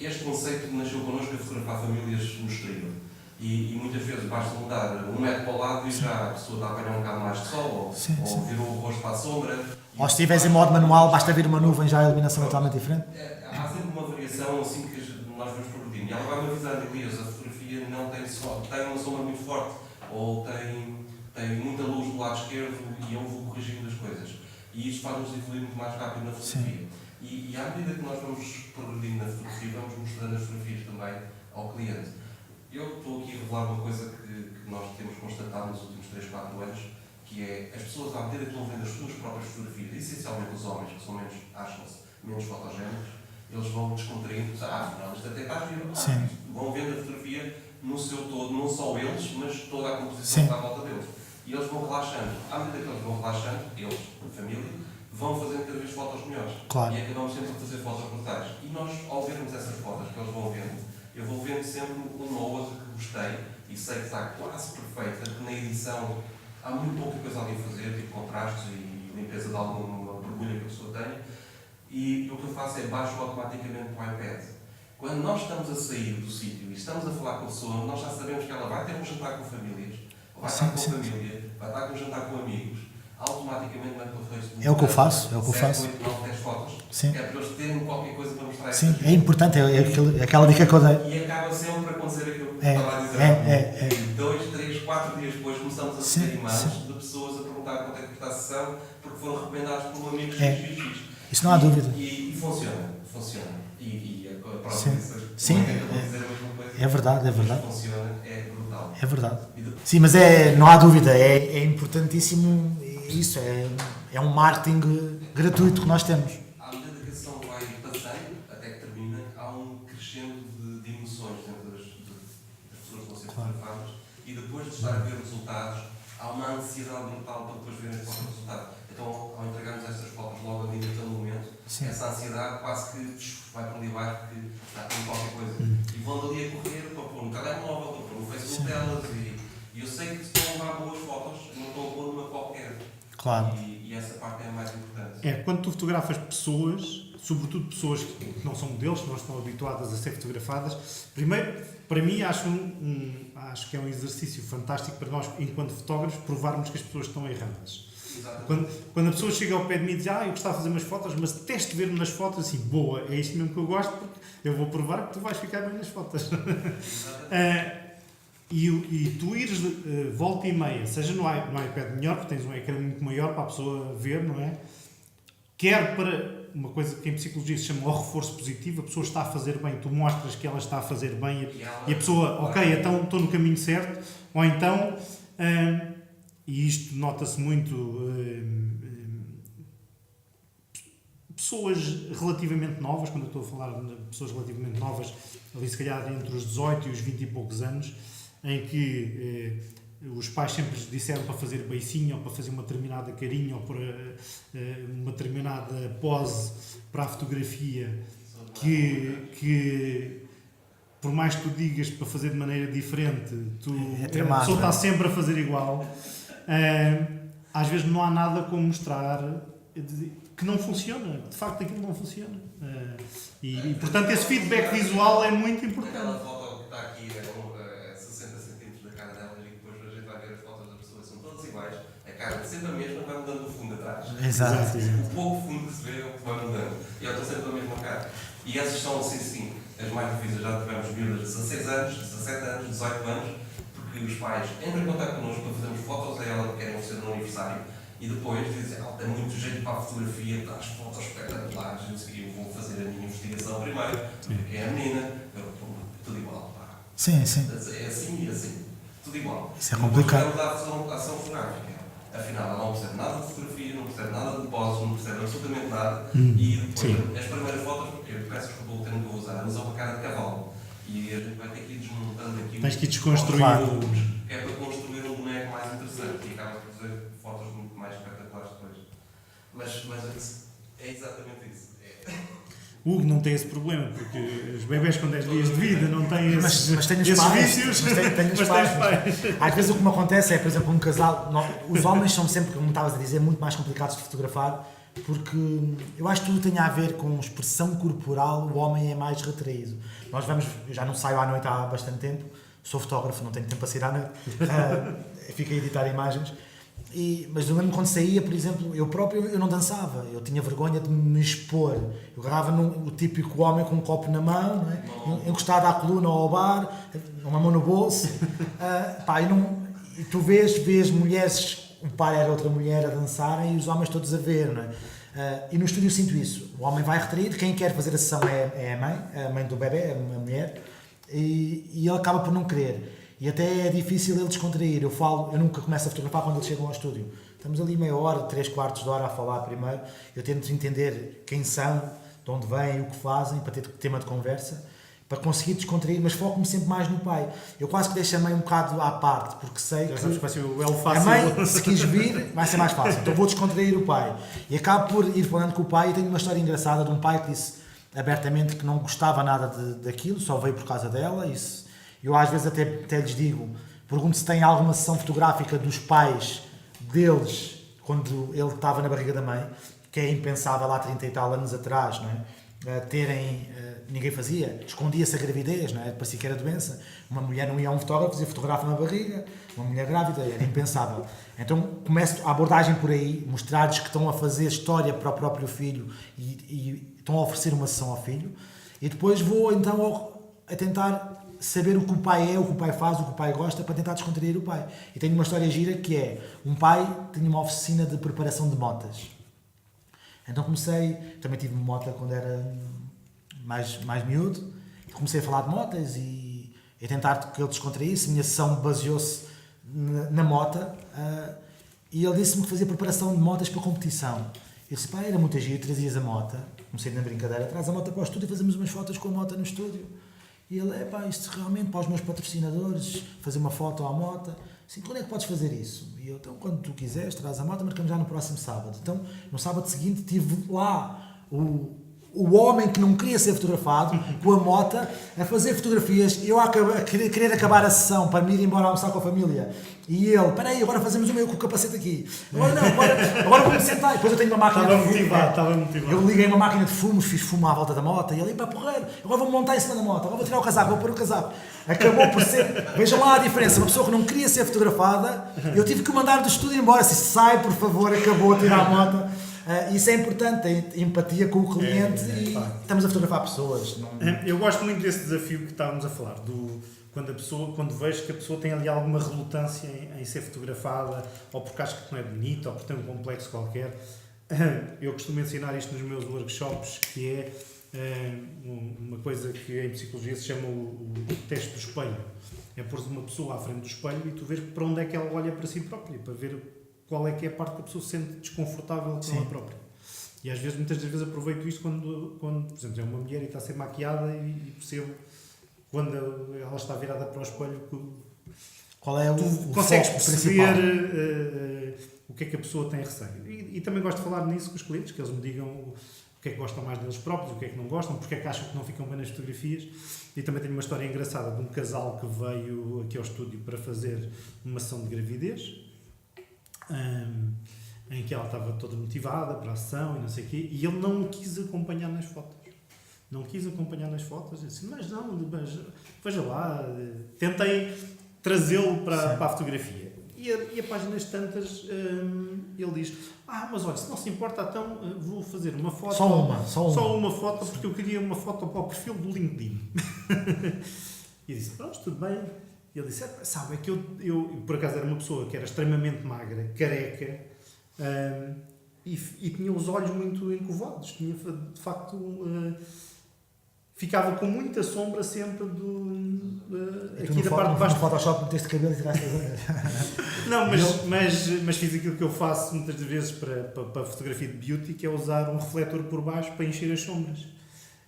este conceito nasceu connosco a fotografar famílias no exterior. E muitas vezes basta mudar 1 metro para o lado e já a pessoa está a apanhar um bocado mais de sol ou virou o rosto para a sombra. Ou se estiveres em modo manual, basta vir uma nuvem, já a iluminação é totalmente diferente. Há sempre uma variação assim que nós vamos progredindo. E ela vai-me avisando, Elias, a fotografia não tem sol, tem uma sombra muito forte ou tem muita luz do lado esquerdo e eu vou corrigindo as coisas. E isso faz-nos evoluir muito mais rápido na fotografia. E à medida que nós vamos progredindo na fotografia, vamos mostrando as fotografias também ao cliente. Eu estou aqui a revelar uma coisa que nós temos constatado nos últimos 3-4 anos, que é as pessoas, à medida que vão vendo as suas próprias fotografias, essencialmente os homens, que são menos fotogénicos, eles vão descontraindo, afinal isto até está giro, vão vendo a fotografia no seu todo, não só eles, mas toda a composição Sim. que está à volta deles. E eles vão relaxando. À medida que eles vão relaxando, eles, a família, vão fazendo cada vez fotos melhores. Claro. E acabamos sempre a fazer fotos brutais. E nós, ao vermos essas fotos que eles vão vendo, eu vou vendo sempre uma ou outra que gostei e sei que está quase perfeita, que na edição há muito pouca coisa ali a fazer, tipo contrastes e limpeza de alguma borbulha que a pessoa tenha. E o que eu faço é baixo automaticamente para o iPad. Quando nós estamos a sair do sítio e estamos a falar com a pessoa, nós já sabemos que ela vai ter um jantar com famílias, ou vai estar com a família, vai estar com um jantar com amigos, automaticamente vai para o Facebook. É o que eu faço, 8, 9, 10 fotos. Sim. Que é para eles terem qualquer coisa para mostrar. Sim, é importante, aquela dica que eu dei. E acaba sempre a acontecer aquilo que É, estava a dizer. é. 2, 3, 4 dias depois começamos a Sim, receber imagens sim. de pessoas a perguntar quanto é que custa a sessão porque foram recomendados por um amigo É. XXX. Isso não há dúvida. E funciona. E a prova Sim. disso, Sim, não é dizer a mesma coisa. É verdade, é verdade. Mas funciona, é brutal. É verdade. E depois, Sim, mas não há dúvida, é importantíssimo isso, é um marketing gratuito que nós temos. à medida que a sessão vai passando, até que termina, há um crescendo de emoções dentro das pessoas que vão ser fotografadas e depois de estar a ver resultados, há uma ansiedade brutal para depois verem qual é o resultado. Então, ao entregarmos estas fotos logo ali naquele momento, Sim. essa ansiedade quase que vai para ali baixo porque está com qualquer coisa. E vão dali a correr para pôr no telemóvel, para pôr no Facebook delas e eu sei que estão a levar boas fotos, não estou a pôr numa qualquer. Claro. E essa parte é a mais importante. É, quando tu fotografas pessoas, sobretudo pessoas que não são modelos, que não estão habituadas a ser fotografadas, primeiro, para mim, acho que é um exercício fantástico para nós, enquanto fotógrafos, provarmos que as pessoas estão erradas. Quando a pessoa chega ao pé de mim e diz eu gostava de fazer umas fotos, mas detesto ver-me nas fotos, assim, boa, é isto mesmo que eu gosto, porque eu vou provar que tu vais ficar bem nas fotos. E tu ires volta e meia, seja no iPad melhor, porque tens um ecrã muito maior para a pessoa ver, não é? Quer para uma coisa que em psicologia se chama o reforço positivo, a pessoa está a fazer bem, tu mostras que ela está a fazer bem e a pessoa, ok, então estou no caminho certo, ou então, e isto nota-se muito, pessoas relativamente novas, quando eu estou a falar de pessoas relativamente novas, ali se calhar entre os 18 e os 20 e poucos anos, em que os pais sempre lhes disseram para fazer beicinho, ou para fazer uma determinada carinha, ou para uma determinada pose para a fotografia, que por mais que tu digas para fazer de maneira diferente, a pessoa está sempre a fazer igual. Às vezes não há nada como mostrar que não funciona, de facto aquilo não funciona. E portanto esse feedback visual é muito importante. Aquela foto que está aqui a 60 cm da cara delas e depois a gente vai ver as fotos da pessoa, são todas iguais, a cara sempre a mesma, vai mudando o fundo atrás. Exato. O pouco fundo que se vê é o que vai mudando. E eu estou sempre a mesma cara. E essas são, sim, as mais difíceis. Já tivemos miúdas de 16 anos, 17 anos, 18 anos, porque os pais entram em contato connosco para fazermos fotos a ela que querem oferecer no aniversário e depois dizem, tem muito jeito para a fotografia, para as fotos espetaculares, eu vou fazer a minha investigação primeiro, porque é a menina, tudo igual. Pá. Sim. É assim e assim, tudo igual. Isso é complicado. Depois ela dá a ação fotográfica. Afinal, ela não percebe nada de fotografia, não percebe nada de poses, não percebe absolutamente nada. E depois, as primeiras fotos, eu peço desculpa o termo que eu vou usar, usam uma cara de cavalo. E a gente vai ter que ir desmontando aqui. Tens que ir desconstruir. É para construir um boneco mais interessante e acaba por fazer fotos muito mais espetaculares depois. Mas é exatamente isso. Hugo não tem esse problema, porque os bebés com 10 dias de vida não têm Mas tenho os esses pais, vícios. mas tenho os pais. Às vezes o que me acontece é, por exemplo, um casal, os homens são sempre, como estavas a dizer, muito mais complicados de fotografar, porque eu acho que tudo tem a ver com expressão corporal, o homem é mais retraído. Eu já não saio à noite há bastante tempo, sou fotógrafo, não tenho tempo para sair à noite, fico a editar imagens. Mas eu lembro quando saía, por exemplo, eu próprio eu não dançava, eu tinha vergonha de me expor. Eu agarrava o típico homem com um copo na mão, não é? Encostado à coluna ou ao bar, uma mão no bolso. E tu vês mulheres, o pai era outra mulher a dançarem e os homens todos a ver, não é? E no estúdio eu sinto isso. O homem vai retraído, quem quer fazer a sessão é a mãe do bebê, a mulher, e ele acaba por não querer. E até é difícil ele descontrair. Eu nunca começo a fotografar quando eles chegam ao estúdio. Estamos ali meia hora, 3/4 de hora a falar primeiro. Eu tento entender quem são, de onde vêm, o que fazem, para ter tema de conversa. para conseguir descontrair, mas foco-me sempre mais no pai. Eu quase que deixo a mãe um bocado à parte, porque sei Já que sabes que vai ser o L a fácil. mãe, se quis vir, vai ser mais fácil. Então vou descontrair o pai. E acabo por ir falando com o pai, e tenho uma história engraçada de um pai que disse abertamente que não gostava nada daquilo, só veio por causa dela. Isso, eu às vezes até lhes digo, pergunto se tem alguma sessão fotográfica dos pais deles, quando ele estava na barriga da mãe, que é impensável há 30 e tal anos atrás, não é? Ninguém fazia, escondia-se a gravidez, não é? Parecia que era doença. Uma mulher não ia a um fotógrafo, fazia fotografa na barriga, uma mulher grávida, era impensável. Então começo a abordagem por aí, mostrar-lhes que estão a fazer história para o próprio filho e estão a oferecer uma sessão ao filho, e depois vou então a tentar saber o que o pai é, o que o pai faz, o que o pai gosta, para tentar descontrair o pai. E tenho uma história gira que é, um pai tinha uma oficina de preparação de motas. Então comecei, também tive mota quando era mais miúdo, e comecei a falar de motas e a tentar que ele descontraísse. A minha sessão baseou-se na mota, e ele disse-me que fazia preparação de motas para competição. Eu disse, pá, era muito giro, trazias a mota, comecei na brincadeira, traz a mota para o estúdio e fazemos umas fotos com a mota no estúdio. E ele, pá, isto realmente para os meus patrocinadores, fazer uma foto à mota. Assim, quando é que podes fazer isso? E eu, então, quando tu quiseres, traz a moto, marcamos já no próximo sábado. Então, no sábado seguinte, tive lá o homem que não queria ser fotografado, com a moto, a fazer fotografias. Eu a querer acabar a sessão para me ir embora almoçar com a família. E ele, espera aí, agora fazemos o meu com o capacete aqui. Agora não, agora vou-me sentar. E depois eu tenho uma máquina de fumo. Estava motivado. Eu liguei uma máquina de fumos, fiz fumo à volta da moto, e ele, para porreiro, agora vou montar em cima da moto, agora vou tirar o casaco, vou pôr o casaco. Acabou por ser, vejam lá a diferença, uma pessoa que não queria ser fotografada, eu tive que o mandar do estúdio embora, assim, sai por favor, acabou a tirar a moto. Isso é importante, a empatia com o cliente, e estamos a fotografar pessoas. Não... Eu gosto muito desse desafio que estávamos a falar, quando vejo que a pessoa tem ali alguma relutância em ser fotografada, ou porque acha que não é bonita, ou porque tem um complexo qualquer. Eu costumo ensinar isto nos meus workshops, que é uma coisa que em psicologia se chama o teste do espelho. É pôr uma pessoa à frente do espelho e tu vês para onde é que ela olha para si própria, para ver qual é que é a parte que a pessoa se sente desconfortável com ela própria. E às vezes, muitas das vezes aproveito isto quando, por exemplo, é uma mulher e está a ser maquiada e percebo quando ela está virada para o espelho que qual é o consegues foco perceber o que é que a pessoa tem receio. E também gosto de falar nisso com os clientes, que eles me digam o que é que gostam mais deles próprios, o que é que não gostam, porque é que acham que não ficam bem nas fotografias. E também tenho uma história engraçada de um casal que veio aqui ao estúdio para fazer uma sessão de gravidez, em que ela estava toda motivada para a sessão e não sei o quê, e ele não quis acompanhar nas fotos. Não quis acompanhar nas fotos, eu disse, mas veja lá, tentei trazê-lo para a fotografia. E a páginas tantas, ele diz, mas olha, se não se importa, então vou fazer uma foto. Só uma foto, porque eu queria uma foto para o perfil do LinkedIn. E disse, pronto, tudo bem. E ele disse, sabe, é que eu por acaso era uma pessoa que era extremamente magra, careca, e tinha os olhos muito encovados, tinha de facto... ficava com muita sombra sempre aqui da parte de baixo. No Photoshop meteste cabelo e tiraste as orelhas. Não, mas fiz aquilo que eu faço muitas vezes para fotografia de beauty, que é usar um refletor por baixo para encher as sombras.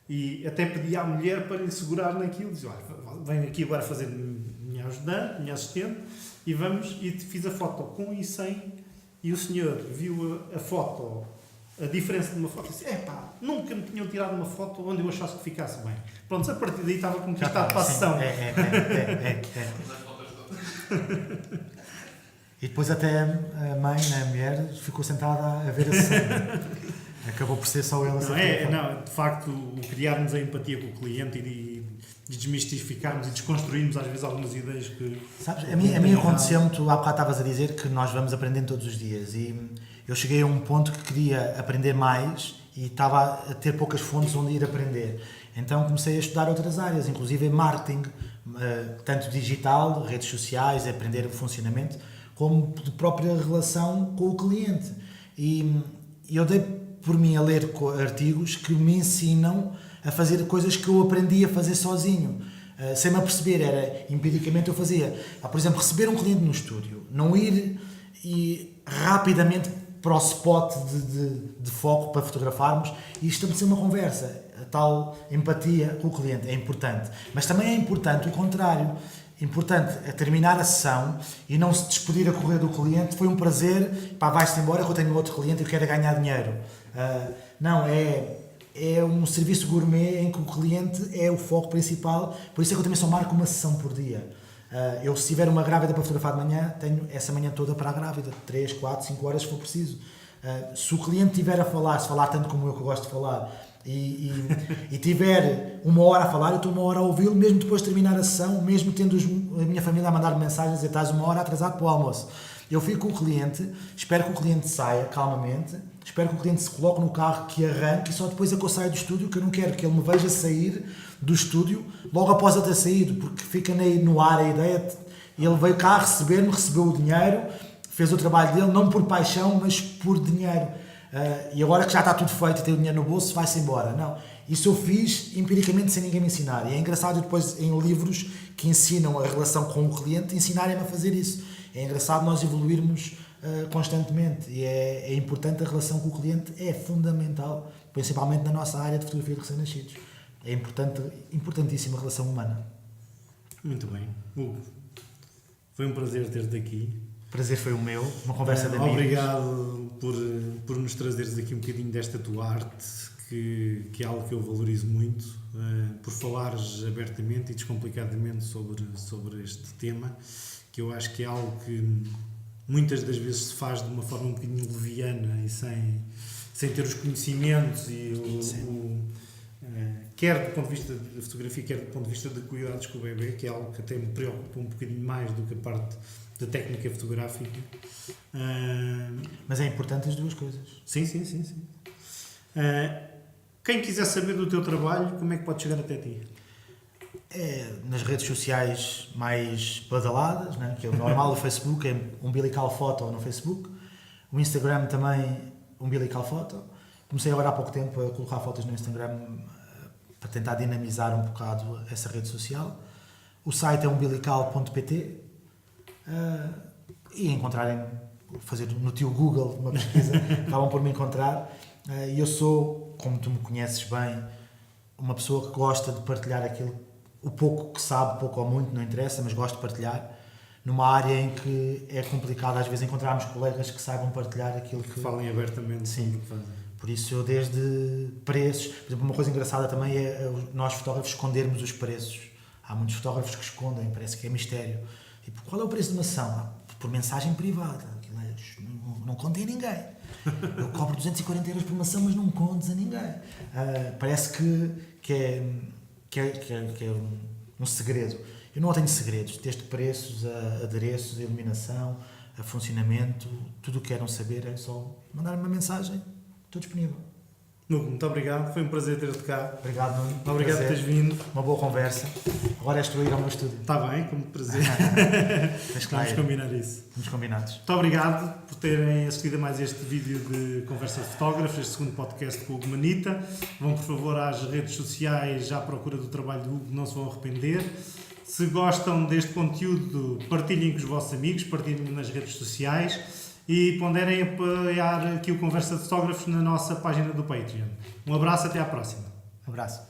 E até pedi à mulher para lhe segurar naquilo. Disse, olha, vem aqui agora fazer minha ajudante, minha assistente, e fiz a foto com e sem, e o senhor viu a foto, a diferença de uma foto, e disse, nunca me tinham tirado uma foto onde eu achasse que ficasse bem. Pronto, a partir daí estava conquistado para a sessão. E depois até a mãe, a mulher, ficou sentada a ver a cena. Acabou por ser só ela. Não, de facto, criarmos a empatia com o cliente e desmistificarmos e desconstruirmos às vezes algumas ideias que... Sabes, a mim aconteceu-me, tu há bocado estavas a dizer que nós vamos aprendendo todos os dias, e eu cheguei a um ponto que queria aprender mais e estava a ter poucas fontes onde ir aprender. Então comecei a estudar outras áreas, inclusive em marketing, tanto digital, redes sociais, aprender o funcionamento, como de própria relação com o cliente. E eu dei por mim a ler artigos que me ensinam a fazer coisas que eu aprendi a fazer sozinho. Sem me aperceber, era empiricamente eu fazia. Por exemplo, receber um cliente no estúdio, não ir e rapidamente para o spot de foco para fotografarmos e estabelecer uma conversa. A tal empatia com o cliente é importante. Mas também é importante o contrário. Importante é terminar a sessão e não se despedir a correr do cliente. Foi um prazer, pá, vais-te embora que eu tenho outro cliente e eu quero ganhar dinheiro. Não, é um serviço gourmet em que o cliente é o foco principal. Por isso é que eu também só marco uma sessão por dia. Eu, se tiver uma grávida para fotografar de manhã, tenho essa manhã toda para a grávida, 3, 4, 5 horas se for preciso. Se o cliente estiver a falar, se falar tanto como eu que gosto de falar, e tiver uma hora a falar, eu estou uma hora a ouvi-lo, mesmo depois de terminar a sessão, mesmo tendo a minha família a mandar mensagens a dizer estás uma hora atrasado para o almoço. Eu fico com o cliente, espero que o cliente saia calmamente, espero que o cliente se coloque no carro, que arranque, e só depois é que eu saio do estúdio, que eu não quero que ele me veja sair do estúdio logo após eu ter saído, porque fica no ar a ideia, ele veio cá receber-me, recebeu o dinheiro, fez o trabalho dele, não por paixão, mas por dinheiro. E agora que já está tudo feito e tem o dinheiro no bolso, vai-se embora. Não, isso eu fiz empiricamente sem ninguém me ensinar. E é engraçado depois em livros que ensinam a relação com o cliente, ensinarem-me a fazer isso. É engraçado nós evoluirmos constantemente e é importante a relação com o cliente, é fundamental, principalmente na nossa área de fotografia de recém-nascidos. É importantíssima a relação humana. Muito bem. Hugo, foi um prazer ter-te aqui. O prazer foi o meu, uma conversa de amigos. Obrigado por nos trazeres aqui um bocadinho desta tua arte, que é algo que eu valorizo muito, por falares abertamente e descomplicadamente sobre este tema, que eu acho que é algo que muitas das vezes se faz de uma forma um bocadinho leviana e sem ter os conhecimentos e quer do ponto de vista da fotografia, quer do ponto de vista de cuidados com o bebê, que é algo que até me preocupa um bocadinho mais do que a parte da técnica fotográfica. Mas é importante as duas coisas. Sim. Quem quiser saber do teu trabalho, como é que pode chegar até ti? É nas redes sociais mais badaladas, né? Que é o normal, o Facebook é Umbilical Photo no Facebook, o Instagram também Umbilical Photo. Comecei agora há pouco tempo a colocar fotos no Instagram para tentar dinamizar um bocado essa rede social. O site é umbilical.pt e encontrarem, fazer no tio Google uma pesquisa, acabam por me encontrar. E eu sou, como tu me conheces bem, uma pessoa que gosta de partilhar aquilo, o pouco que sabe, pouco ou muito, não interessa, mas gosto de partilhar, numa área em que é complicado às vezes encontrarmos colegas que saibam partilhar aquilo que falem abertamente. Sim. O que fazem. Por isso eu desde preços, por exemplo, uma coisa engraçada também é nós fotógrafos escondermos os preços. Há muitos fotógrafos que escondem, parece que é mistério. Tipo, qual é o preço de uma ação? Por mensagem privada. Não contem a ninguém. Eu cobro 240 euros por uma ação, mas não contes a ninguém. Parece que é um segredo. Eu não tenho segredos, desde preços, a adereços, a iluminação, a funcionamento, tudo o que queiram saber é só mandar uma mensagem, estou disponível. Nuno, muito obrigado, foi um prazer ter-te cá. Obrigado, Nuno. Obrigado por teres vindo. Uma boa conversa. Agora és tu a ir ao meu estúdio. Está bem, como prazer. Vamos combinar isso. Estamos combinados. Muito obrigado por terem assistido a mais este vídeo de Conversa de Fotógrafos, este segundo podcast com o Hugo Manita. Vão, por favor, às redes sociais à procura do trabalho do Hugo, não se vão arrepender. Se gostam deste conteúdo, partilhem com os vossos amigos, partilhem nas redes sociais e ponderem apoiar aqui o Conversa de Fotógrafos na nossa página do Patreon. Um abraço, até à próxima. Um abraço.